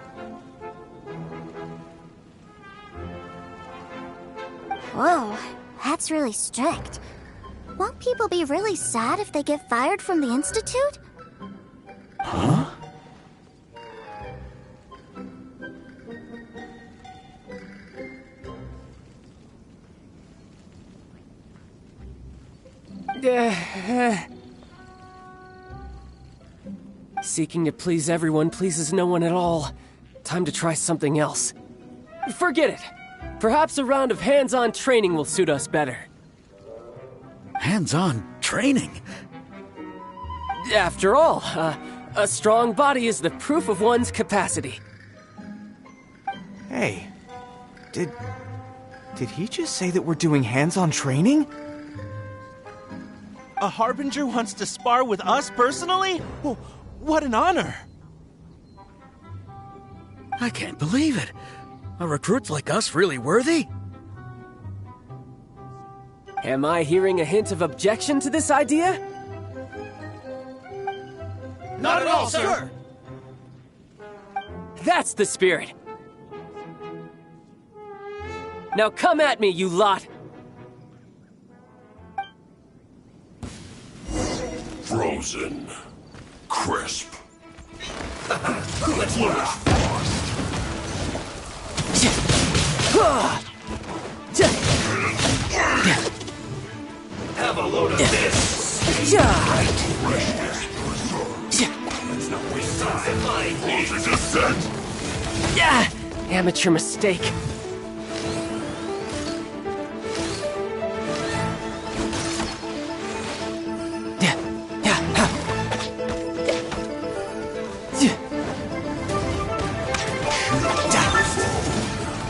Whoa, that's really strict. Won't people be really sad if they get fired from the Institute? Huh? Seeking to please everyone pleases no one at all. Time to try something else. Forget it. Perhaps a round of hands-on training will suit us better. Hands-on training? After all, a strong body is the proof of one's capacity. Hey, did he just say that we're doing hands-on training? A Harbinger wants to spar with us personally? Oh, what an honor! I can't believe it. Are recruits like us really worthy? Am I hearing a hint of objection to this idea? Not at all, sir! That's the spirit! Now come at me, you lot! Frozen. Crisp. Let's blast. Have a load of this. Let's not waste time. Voltage is set. Amateur mistake.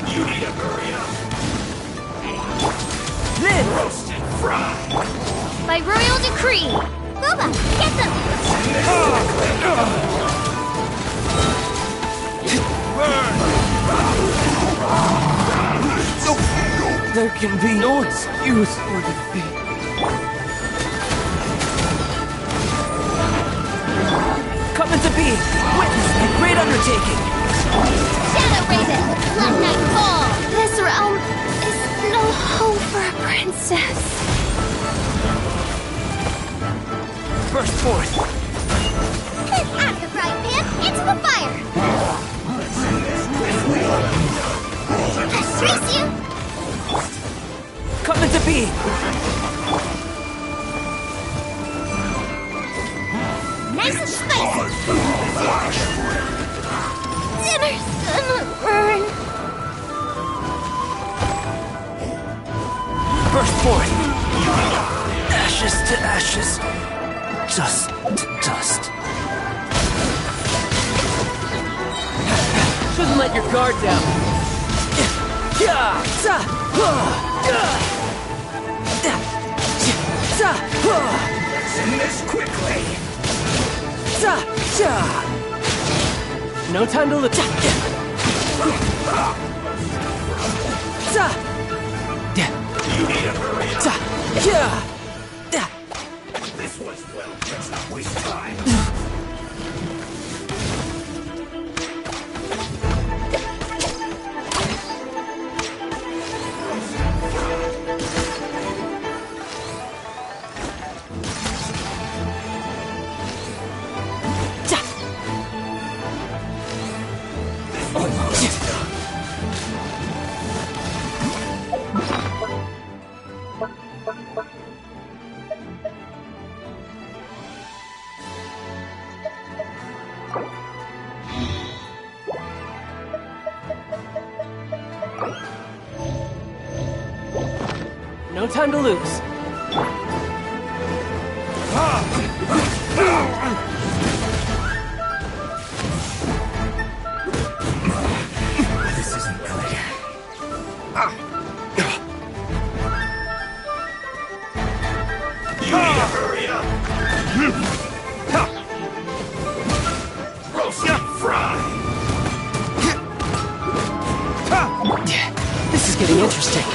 You need to hurry up. Then Roast and fry. By royal decree. Booba, get them! There can be no excuse for defeat. Coming to be, witness my great undertaking. Shadow Raven, let night fall! This realm is no home for a princess. Burst forth. At the frying pan, into the fire! to be! Nice and spicy! Dinner's gonna burn! Firstborn! Ashes to ashes. Dust to dust. Shouldn't let your guard down. Let's end this quickly. No time to look. You need to hurry up. This was well. Let's not waste time. No time to lose. This isn't clear. You need to hurry up. Roast and fry. This is getting interesting.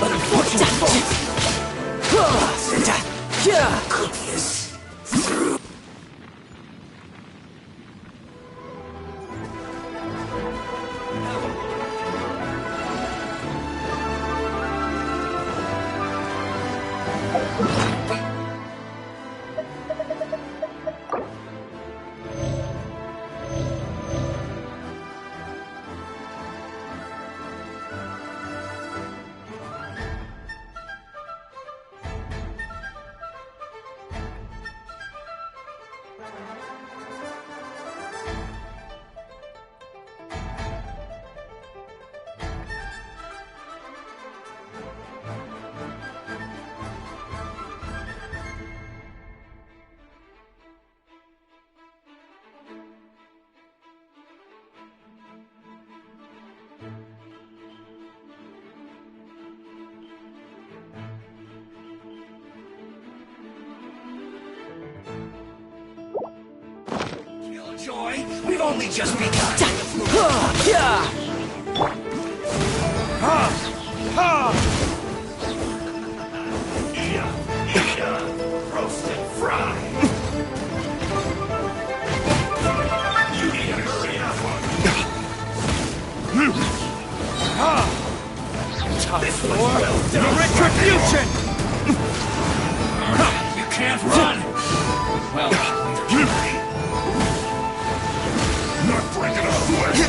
Joy, we've only just begun. Roast and fry. You need to hurry up. This was well done. Retribution! You can't run. Well, not breaking up flesh.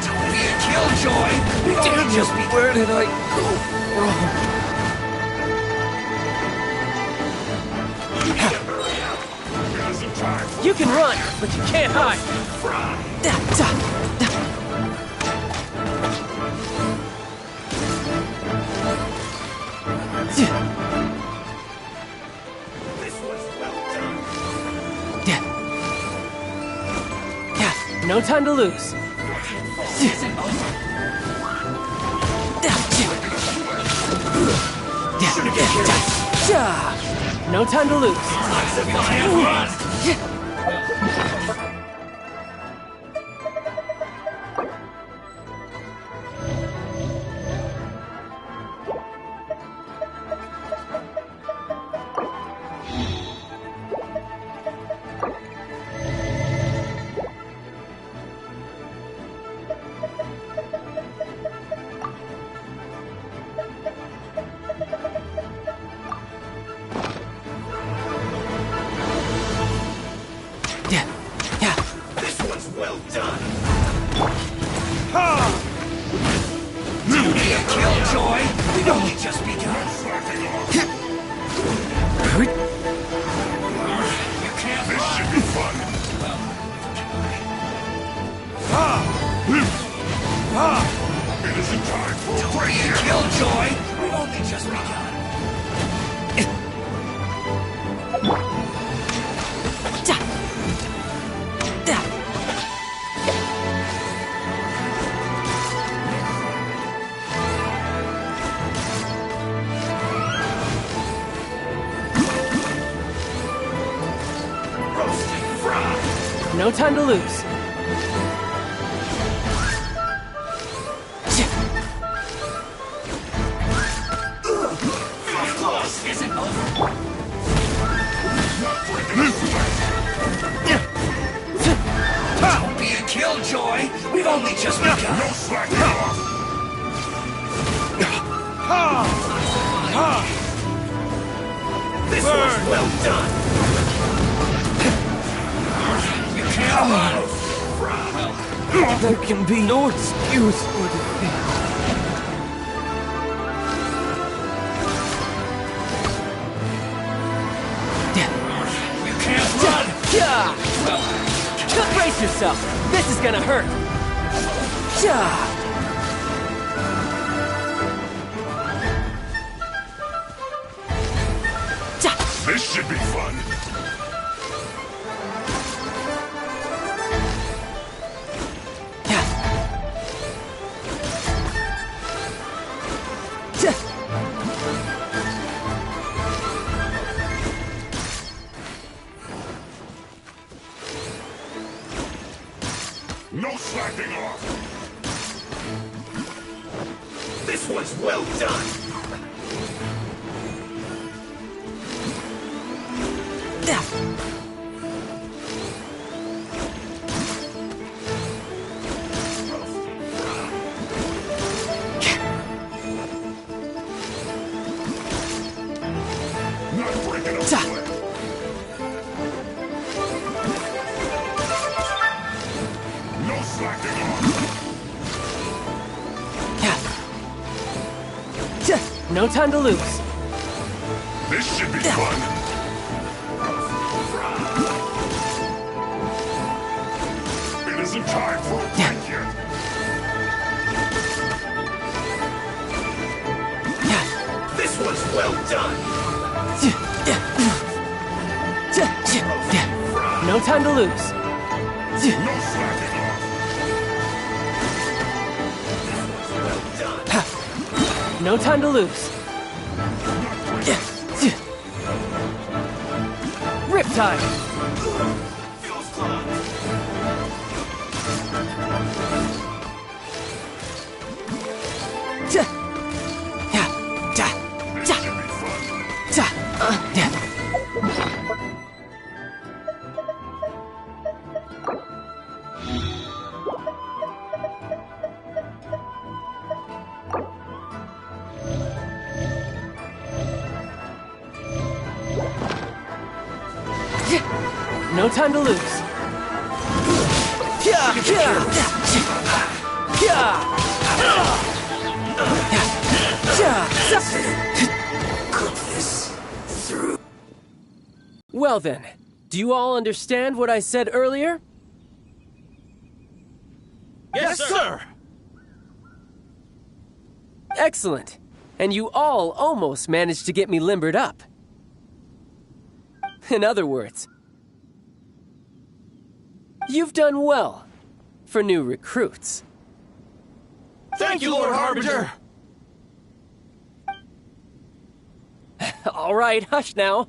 Don't be a killjoy. Damn you, where did I go wrong? You can run, but you can't hide. This was well done. No time to lose. No time to lose. only just begun. You can't. This should be fun. It isn't time for a break. Killjoy. We've only just begun. No time to lose. Isn't over. Don't be a killjoy. We've only just begun. No slacking off. This was well done. You can't move. There can be no excuse for defeat. You can't run. Brace yourself. This is gonna hurt. This should be fun. No slacking off. This was well done. Not breaking a sweat. No slacking off. No time to lose. This should be fun. It isn't time for a break yet. This was well done. No time to lose. No slacking off. Well done. No time to lose. Riptide. Feels clogged. This should be fun. No time to lose. Well then, do you all understand what I said earlier? Yes, sir! Excellent. And you all almost managed to get me limbered up. In other words, you've done well for new recruits. Thank you, Lord Harbinger! All right, hush now.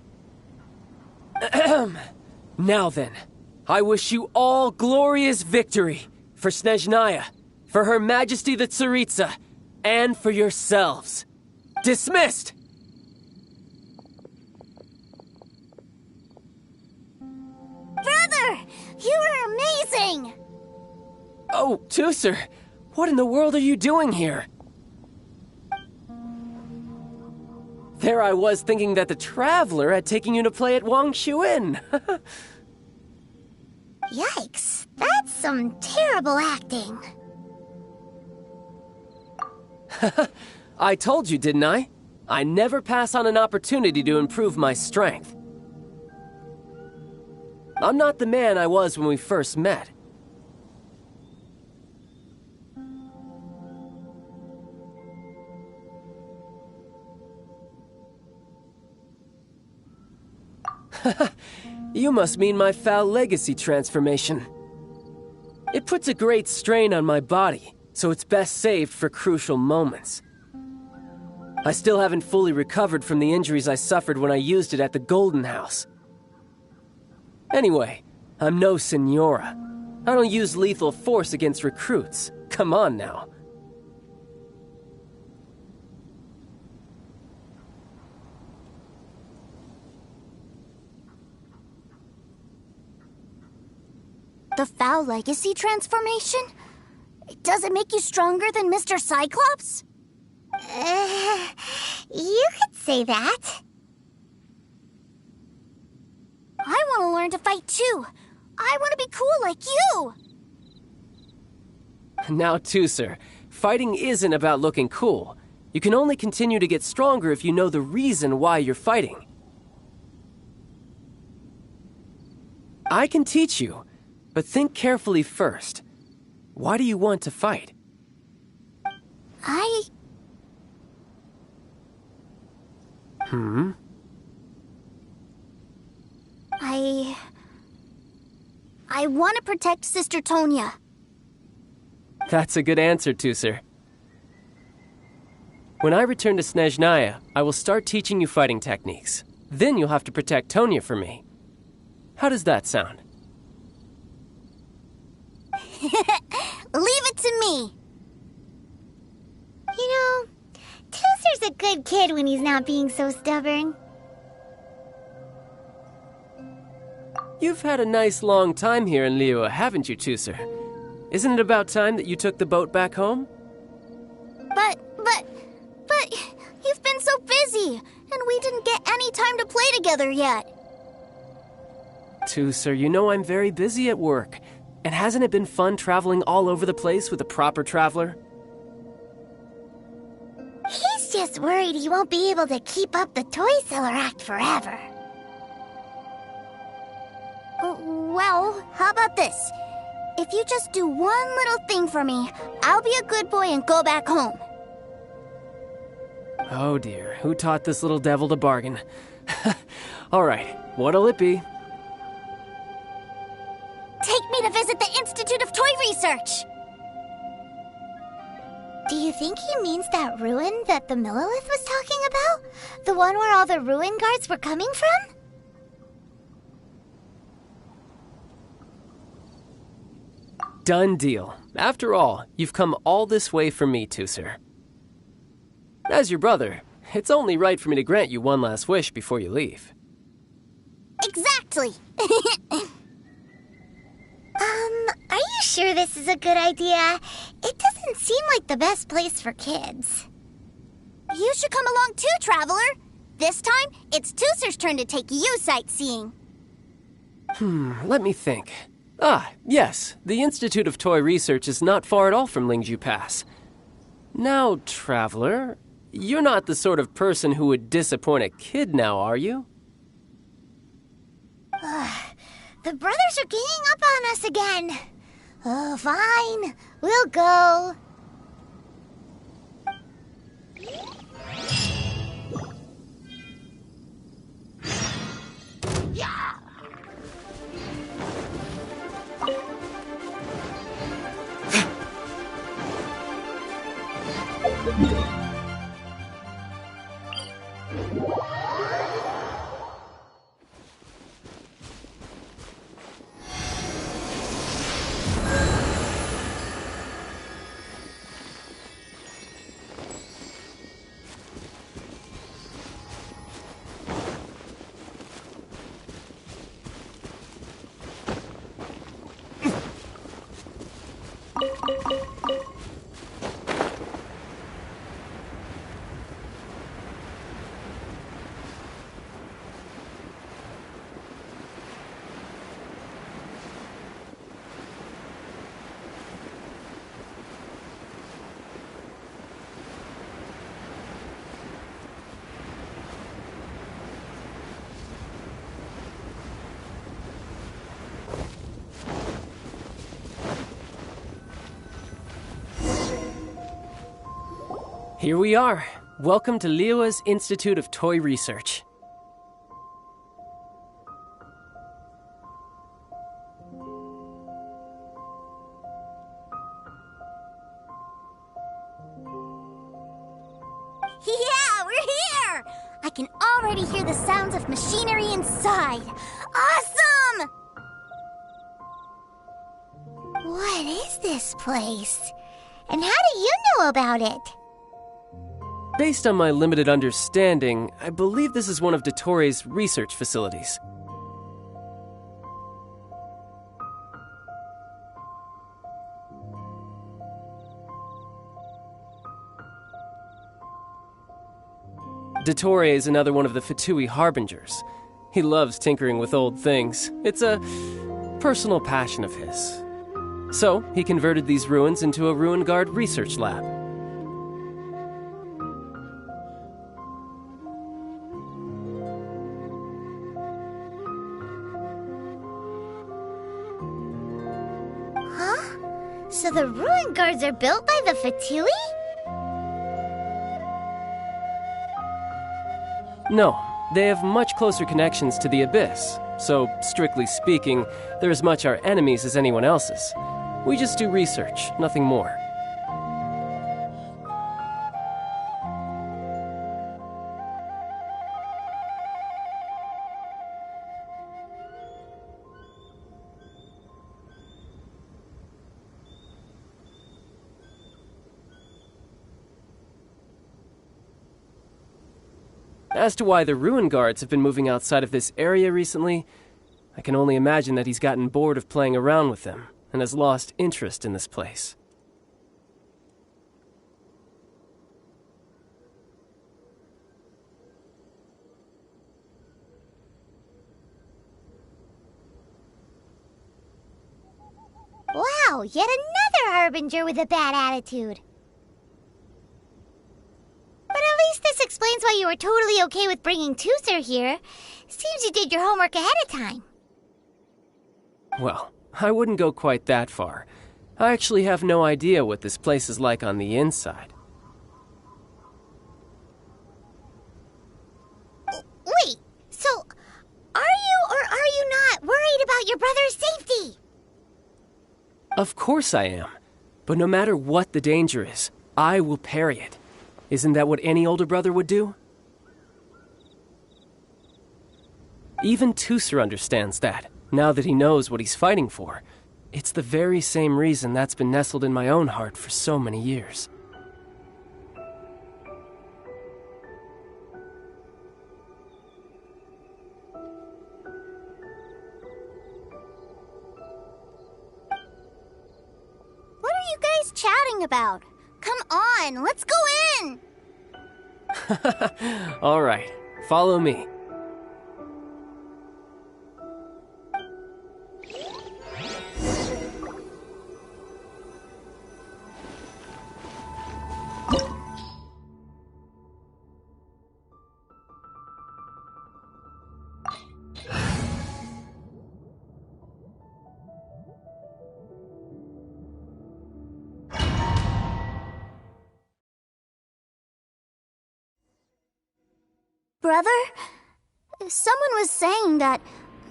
Now then, I wish you all glorious victory for Snezhnaya, for Her Majesty the Tsaritsa, and for yourselves. Dismissed! Brother! You were amazing! Oh, Tusser, what in the world are you doing here? There I was thinking that the Traveler had taken you to play at Wang Chuin. Yikes, that's some terrible acting. I told you, didn't I? I never pass on an opportunity to improve my strength. I'm not the man I was when we first met. You must mean my foul legacy transformation. It puts a great strain on my body, so it's best saved for crucial moments. I still haven't fully recovered from the injuries I suffered when I used it at the Golden House. Anyway, I'm no Senora. I don't use lethal force against recruits. Come on now. The foul legacy transformation? Does it make you stronger than Mr. Cyclops? You could say that. I want to learn to fight too. I want to be cool like you. Now, Tooser, fighting isn't about looking cool. You can only continue to get stronger if you know the reason why you're fighting. I can teach you, but think carefully first. Why do you want to fight? I want to protect Sister Tonya. That's a good answer, Tooser. When I return to Snezhnaya, I will start teaching you fighting techniques. Then you'll have to protect Tonya for me. How does that sound? Leave it to me. You know, Tooser's a good kid when he's not being so stubborn. You've had a nice long time here in Liyue, haven't you, Tooser? Isn't it about time that you took the boat back home? But you've been so busy, and we didn't get any time to play together yet. Tooser, you know I'm very busy at work. And hasn't it been fun traveling all over the place with a proper traveler? He's just worried he won't be able to keep up the toy seller act forever. Well, how about this? If you just do one little thing for me, I'll be a good boy and go back home. Oh dear, who taught this little devil to bargain? All right, what'll it be? Take me to visit the Institute of Toy Research! Do you think he means that ruin that the Millilith was talking about? The one where all the ruin guards were coming from? Done deal. After all, you've come all this way for me, Tooser. As your brother, it's only right for me to grant you one last wish before you leave. Exactly! Are you sure this is a good idea? It doesn't seem like the best place for kids. You should come along too, Traveler. This time, it's Tooser's turn to take you sightseeing. Let me think. Yes, the Institute of Toy Research is not far at all from Lingju Pass. Now, Traveler, you're not the sort of person who would disappoint a kid now, are you? The brothers are ganging up on us again. Oh, fine. We'll go. Yeah. Here we are. Welcome to Liyue's Institute of Toy Research. Yeah, we're here! I can already hear the sounds of machinery inside. Awesome! What is this place? And how do you know about it? Based on my limited understanding, I believe this is one of Dottoro's research facilities. Dottore is another one of the Fatui Harbingers. He loves tinkering with old things. It's a personal passion of his. So, he converted these ruins into a Ruin Guard research lab. Huh? So the Ruin Guards are built by the Fatui? No, they have much closer connections to the Abyss, so, strictly speaking, they're as much our enemies as anyone else's. We just do research, nothing more. As to why the Ruin Guards have been moving outside of this area recently, I can only imagine that he's gotten bored of playing around with them and has lost interest in this place. Wow, yet another Harbinger with a bad attitude. But at least this explains why you were totally okay with bringing Tooser here. Seems you did your homework ahead of time. Well, I wouldn't go quite that far. I actually have no idea what this place is like on the inside. Wait, so are you or are you not worried about your brother's safety? Of course I am. But no matter what the danger is, I will parry it. Isn't that what any older brother would do? Even Tooser understands that, now that he knows what he's fighting for. It's the very same reason that's been nestled in my own heart for so many years. What are you guys chatting about? Come on, let's go in! All right, follow me. Brother, someone was saying that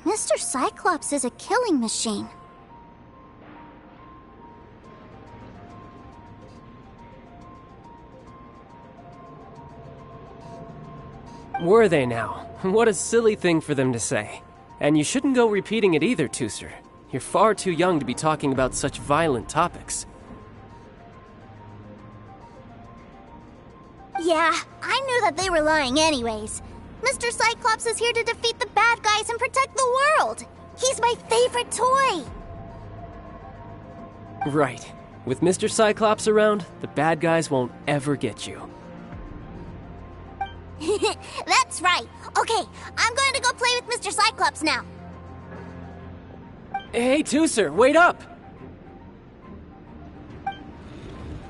Mr. Cyclops is a killing machine. Were they now? What a silly thing for them to say. And you shouldn't go repeating it either, Tooser. You're far too young to be talking about such violent topics. Yeah, I knew that they were lying anyways. Mr. Cyclops is here to defeat the bad guys and protect the world. He's my favorite toy. Right. With Mr. Cyclops around, the bad guys won't ever get you. That's right. Okay, I'm going to go play with Mr. Cyclops now. Hey, Tooser, wait up!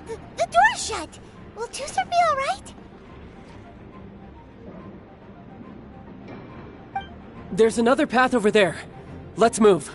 The door's shut. Will Tooser be all right? There's another path over there. Let's move.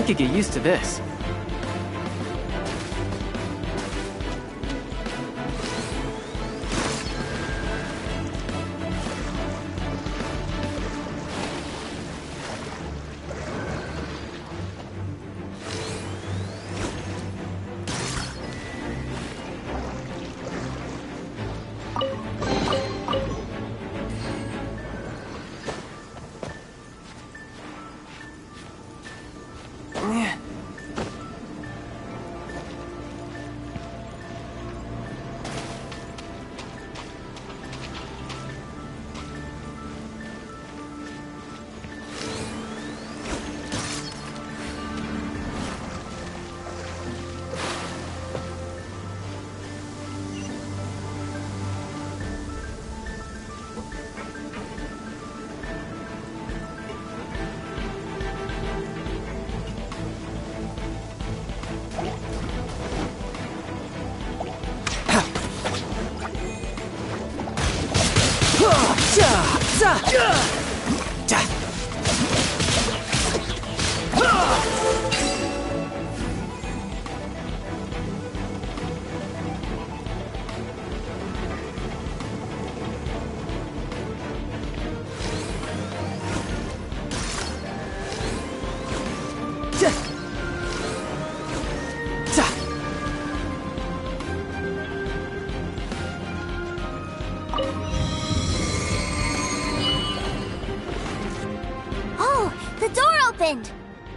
I could get used to this.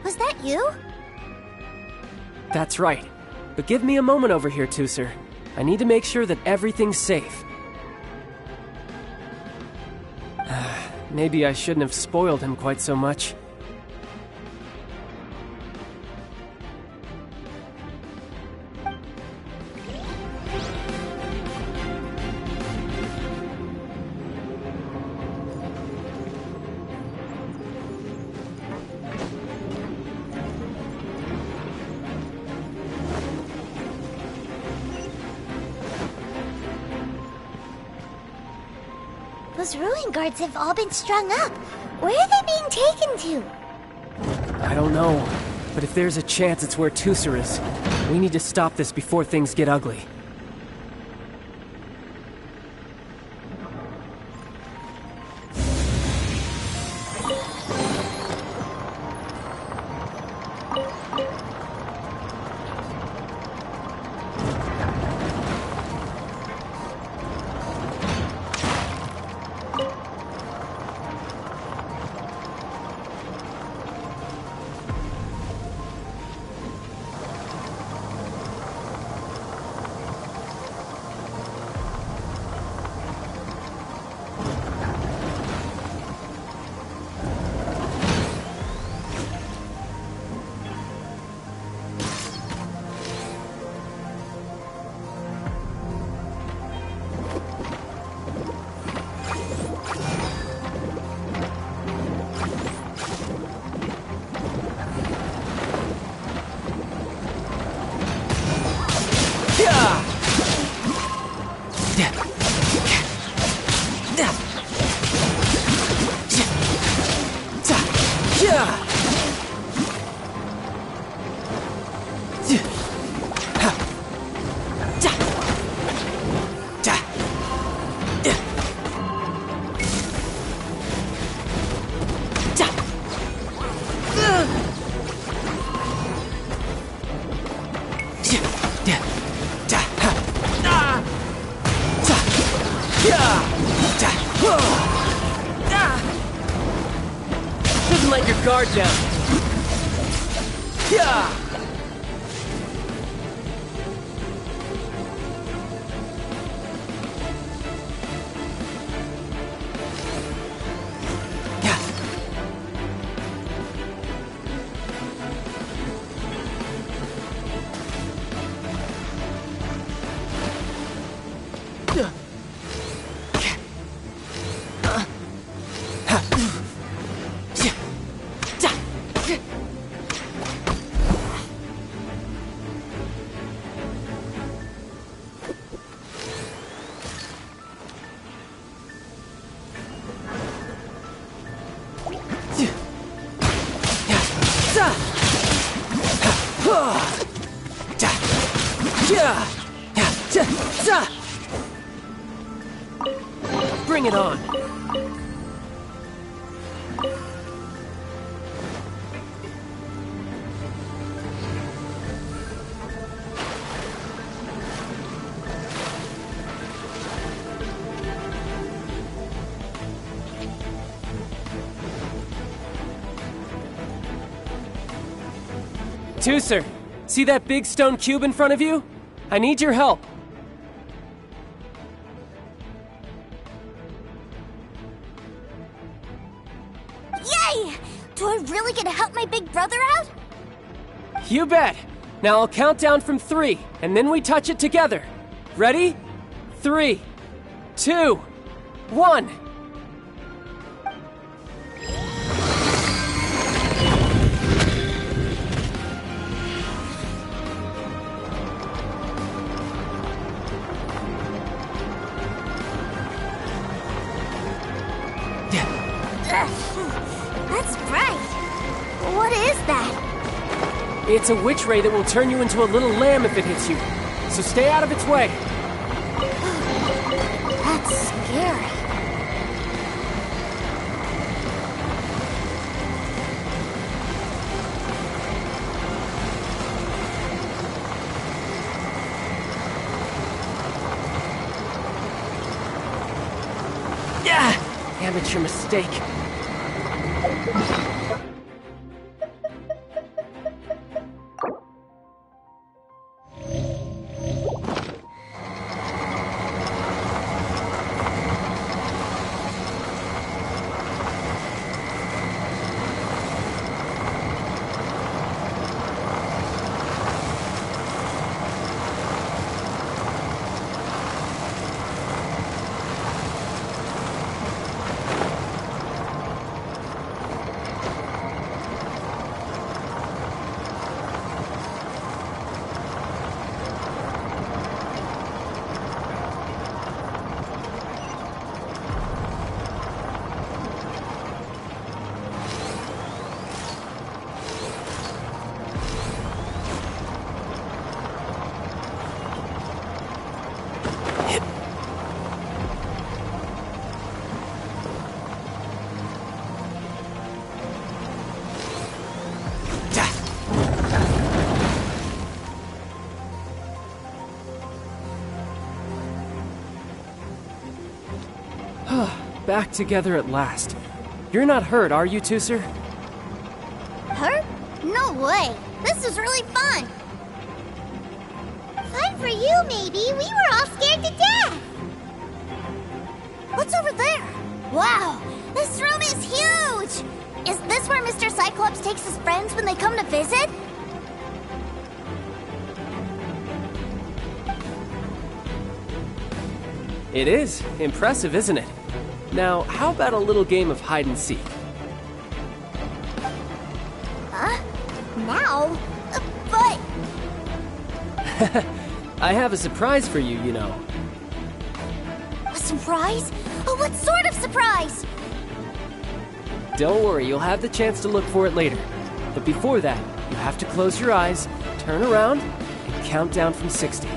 Was that you? That's right. But give me a moment over here, Tooser. I need to make sure that everything's safe. Maybe I shouldn't have spoiled him quite so much. Those ruin guards have all been strung up. Where are they being taken to? I don't know, but if there's a chance it's where Tooser is, we need to stop this before things get ugly. Shouldn't let your guard down. Yeah. Bring it on. Tooser, see that big stone cube in front of you? I need your help. Yay! Do I really get to help my big brother out? You bet. Now I'll count down from 3, and then we touch it together. Ready? 3, 2, 1. That's bright. What is that? It's a witch ray that will turn you into a little lamb if it hits you. So stay out of its way. That's scary. Amateur mistake. Back together at last. You're not hurt, are you, Tooser? Hurt? No way. This is really fun. Fun for you, maybe. We were all scared to death. What's over there? Wow, this room is huge. Is this where Mr. Cyclops takes his friends when they come to visit? It is. Impressive, isn't it? Now, how about a little game of hide and seek? Huh? Now? But... I have a surprise for you, you know. A surprise? Oh, what sort of surprise? Don't worry, you'll have the chance to look for it later. But before that, you have to close your eyes, turn around, and count down from 60.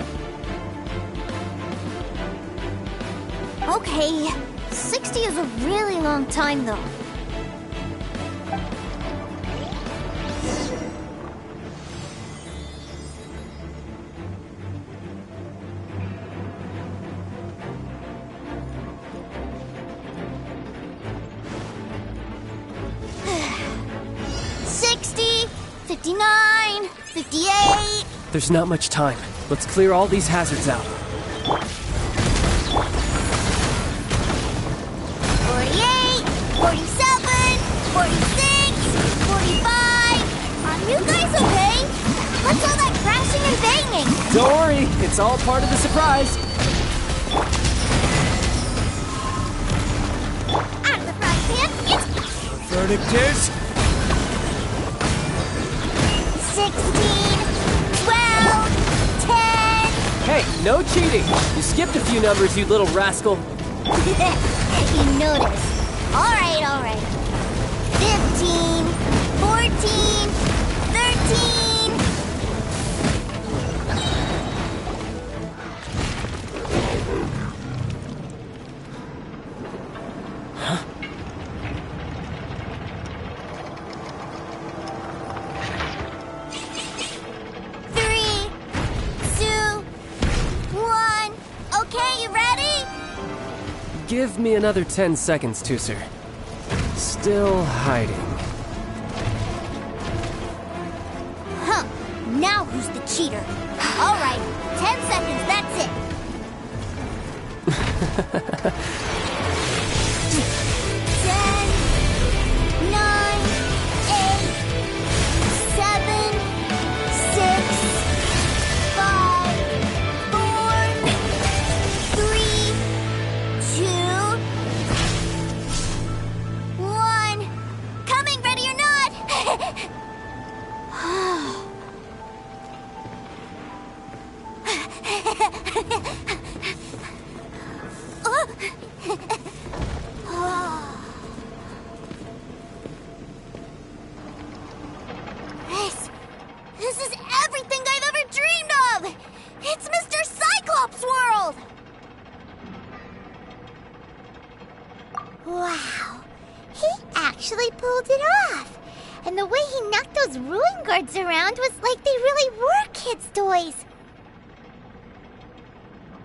Okay, 60 is a really long time, though. There's not much time. Let's clear all these hazards out. 48, 47, 46, 45. Are you guys okay? What's all that crashing and banging? Don't worry, it's all part of the surprise. Out of the frying pan, Verdict is... 16, 12, 10. Hey, no cheating. You skipped a few numbers, you little rascal. You noticed. All right. 15, 14, 13, 12. Give me another 10 seconds, Tooser. Still hiding. Huh. Now who's the cheater? All right, 10 seconds, that's it. 10, 9, 8, 7, 6, 5, 4, 3, 2, 1. Coming, ready or not! This is everything I've ever dreamed of! It's Mr. Cyclops' world! Wow, he actually pulled it off. And the way he knocked those ruin guards around was like they really were kids' toys.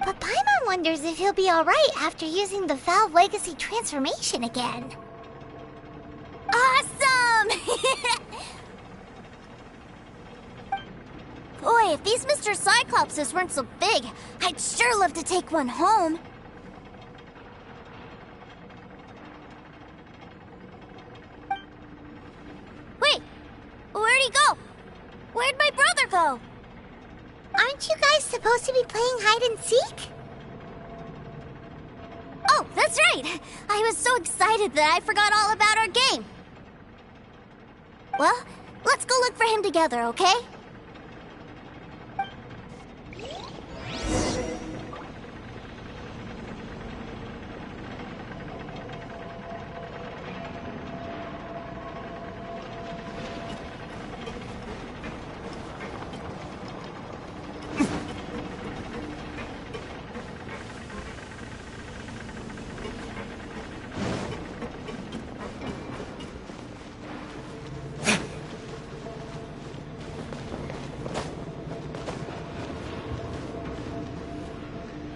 But Paimon wonders if he'll be alright after using the Valve Legacy transformation again. Awesome! Boy, if these Mr. Cyclopses weren't so big, I'd sure love to take one home. Wait, where'd he go? Where'd my brother go? Aren't you guys supposed to be playing hide and seek? Oh, that's right! I was so excited that I forgot all about our game. Well, let's go look for him together, okay?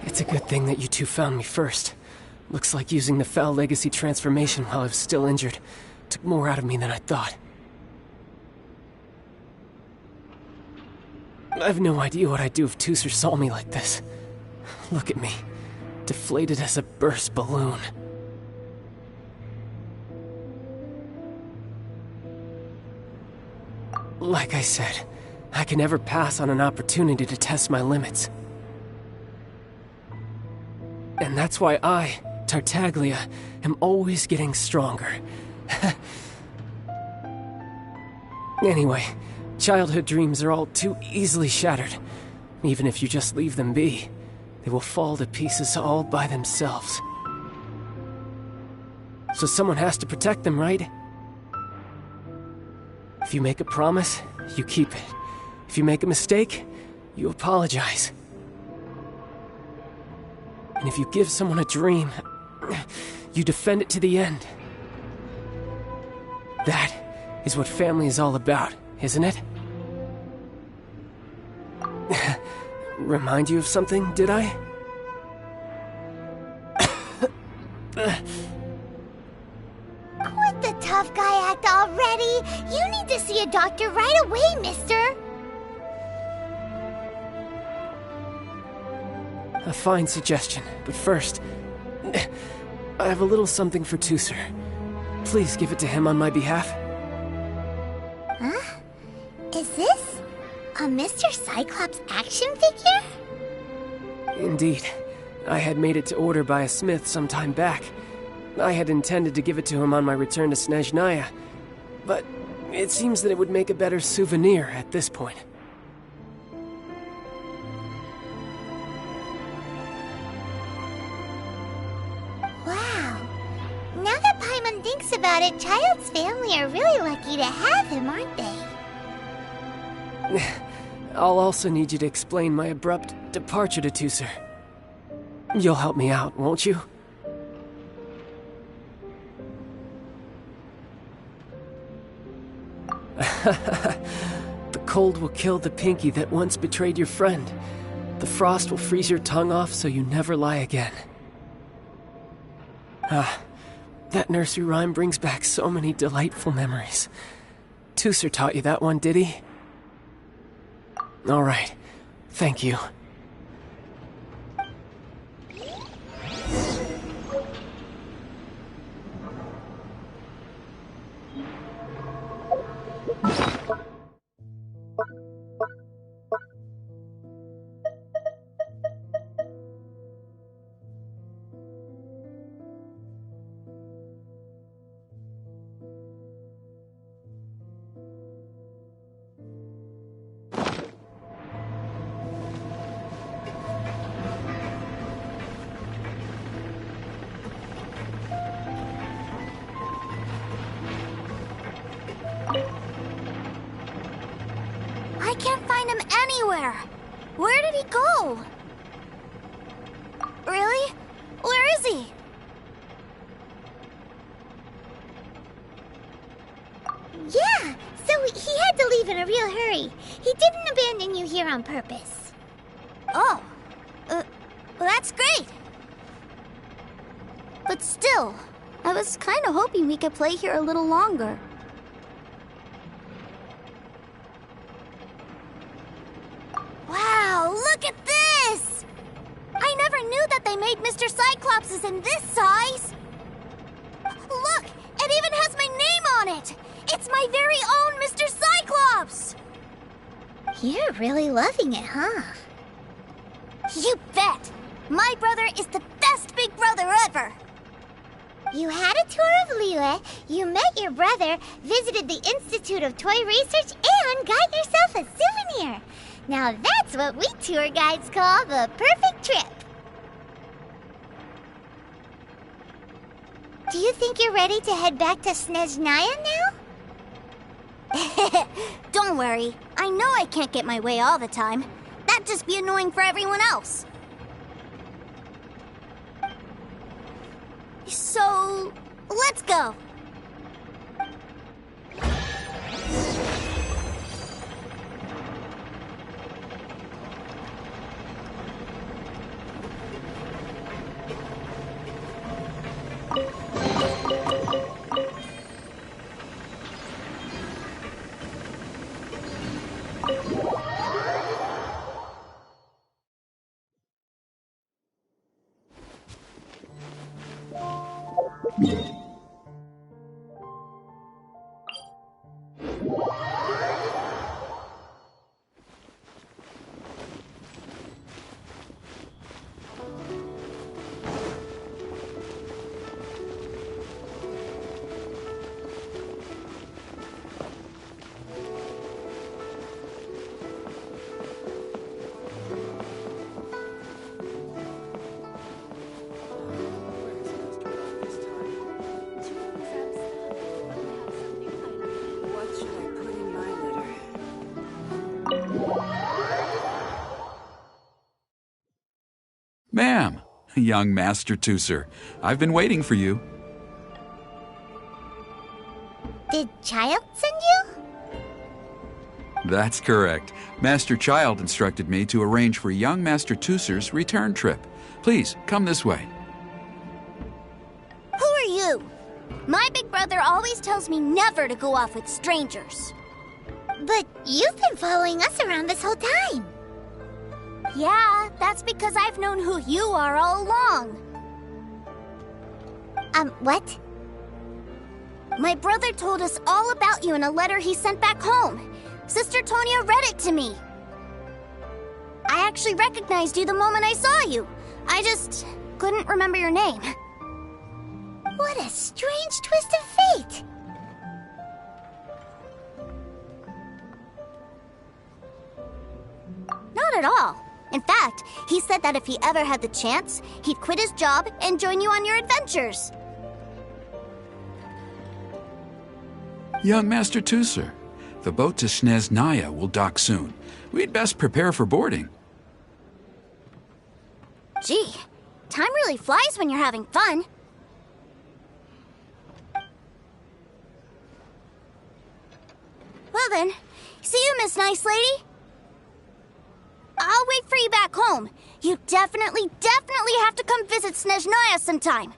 It's a good thing that you two found me first. Looks like using the Foul Legacy transformation while I was still injured took more out of me than I thought. I have no idea what I'd do if Tooser saw me like this. Look at me, deflated as a burst balloon. Like I said, I can never pass on an opportunity to test my limits. And that's why I, Tartaglia, am always getting stronger. Anyway, childhood dreams are all too easily shattered. Even if you just leave them be, they will fall to pieces all by themselves. So someone has to protect them, right? If you make a promise, you keep it. If you make a mistake, you apologize. And if you give someone a dream, you defend it to the end. That is what family is all about, isn't it? Remind you of something, did I? Quit the tough guy act already! You need to see a doctor right away, mister! A fine suggestion, but first, I have a little something for Tooser. Please give it to him on my behalf. Huh? Is this a Mr. Cyclops action figure? Indeed. I had made it to order by a smith some time back. I had intended to give it to him on my return to Snezhnaya, but it seems that it would make a better souvenir at this point. Wow. Now that Paimon thinks about it, Childe's family are really lucky to have him, aren't they? I'll also need you to explain my abrupt departure to Tooser. You'll help me out, won't you? The cold will kill the pinky that once betrayed your friend. The frost will freeze your tongue off so you never lie again. That nursery rhyme brings back so many delightful memories. Tooser taught you that one, did he? All right. Thank you. I can't find him anywhere. Where did he go? Really? Where is he? Yeah, so he had to leave in a real hurry. He didn't abandon you here on purpose. Oh, well, that's great. But still, I was kind of hoping we could play here a little longer. Wow, look at this! I never knew that they made Mr. Cyclopses in this size. Look, it even has my name on it. It's my very own Mr. Cyclops! You're really loving it, huh? You bet! My brother is the best big brother ever! You had a tour of Liyue, you met your brother, visited the Institute of Toy Research, and got yourself a souvenir. Now that's what we tour guides call the perfect trip. Do you think you're ready to head back to Snezhnaya now? Don't worry. I know I can't get my way all the time. That'd just be annoying for everyone else. So, let's go. Ma'am, young Master Tooser, I've been waiting for you. Did Childe send you? That's correct. Master Childe instructed me to arrange for young Master Tooser's return trip. Please, come this way. Who are you? My big brother always tells me never to go off with strangers. But you've been following us around this whole time. Yeah, that's because I've known who you are all along. What? My brother told us all about you in a letter he sent back home. Sister Tonia read it to me. I actually recognized you the moment I saw you. I just couldn't remember your name. What a strange twist of fate. Not at all. In fact, he said that if he ever had the chance, he'd quit his job and join you on your adventures. Young Master Tooser, the boat to Snezhnaya will dock soon. We'd best prepare for boarding. Gee, time really flies when you're having fun. Well then, see you, Miss Nice Lady. I'll wait for you back home. You definitely have to come visit Snezhnaya sometime.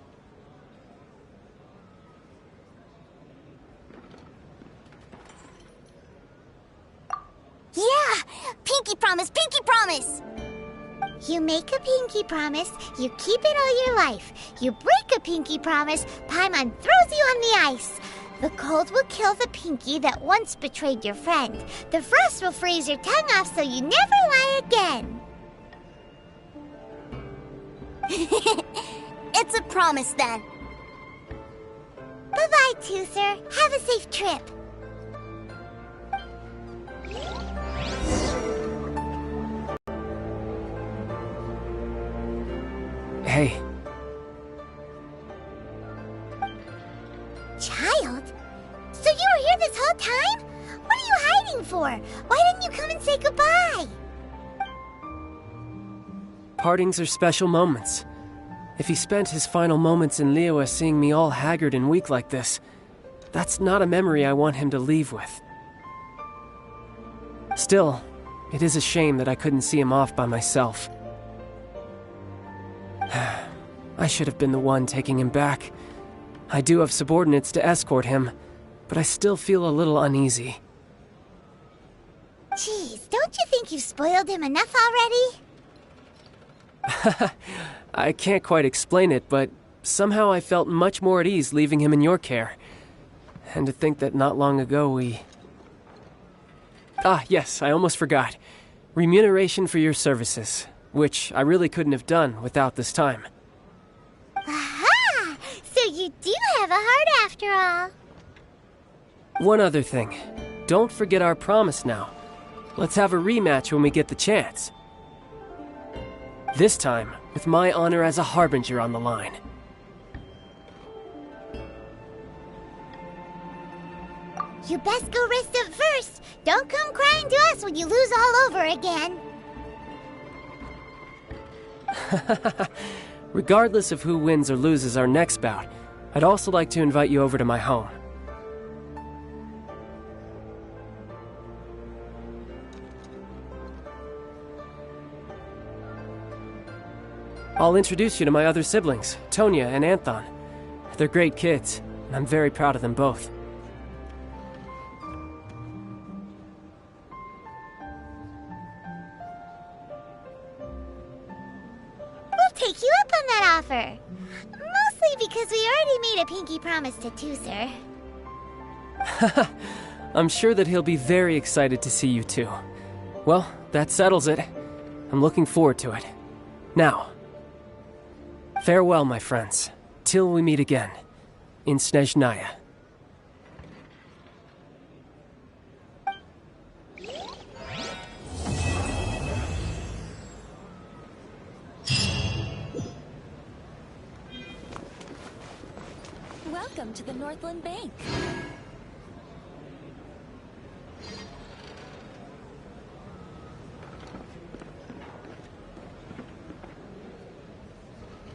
promise. You make a pinky promise, you keep it all your life. You break a pinky promise, Paimon throws you on the ice. The cold will kill the pinky that once betrayed your friend. The frost will freeze your tongue off so you never lie again. It's a promise then. Bye-bye, Toother. Have a safe trip. Hey. Child? So you were here this whole time? What are you hiding for? Why didn't you come and say goodbye? Partings are special moments. If he spent his final moments in Liyue seeing me all haggard and weak like this, that's not a memory I want him to leave with. Still, it is a shame that I couldn't see him off by myself. I should have been the one taking him back. I do have subordinates to escort him, but I still feel a little uneasy. Jeez, don't you think you've spoiled him enough already? I can't quite explain it, but somehow I felt much more at ease leaving him in your care. And to think that not long ago we... Ah, yes, I almost forgot. Remuneration for your services, which I really couldn't have done without this time. Aha! So you do have a heart after all. One other thing. Don't forget our promise now. Let's have a rematch when we get the chance. This time, with my honor as a harbinger on the line. You best go rest up first. Don't come crying to us when you lose all over again. Regardless of who wins or loses our next bout, I'd also like to invite you over to my home. I'll introduce you to my other siblings, Tonya and Anthon. They're great kids, and I'm very proud of them both. We'll take you up on that offer. Mostly because we already made a pinky promise to Toother. I'm sure that he'll be very excited to see you too. Well, that settles it. I'm looking forward to it. Now, farewell, my friends, till we meet again, in Snezhnaya. Welcome to the Northland Bank.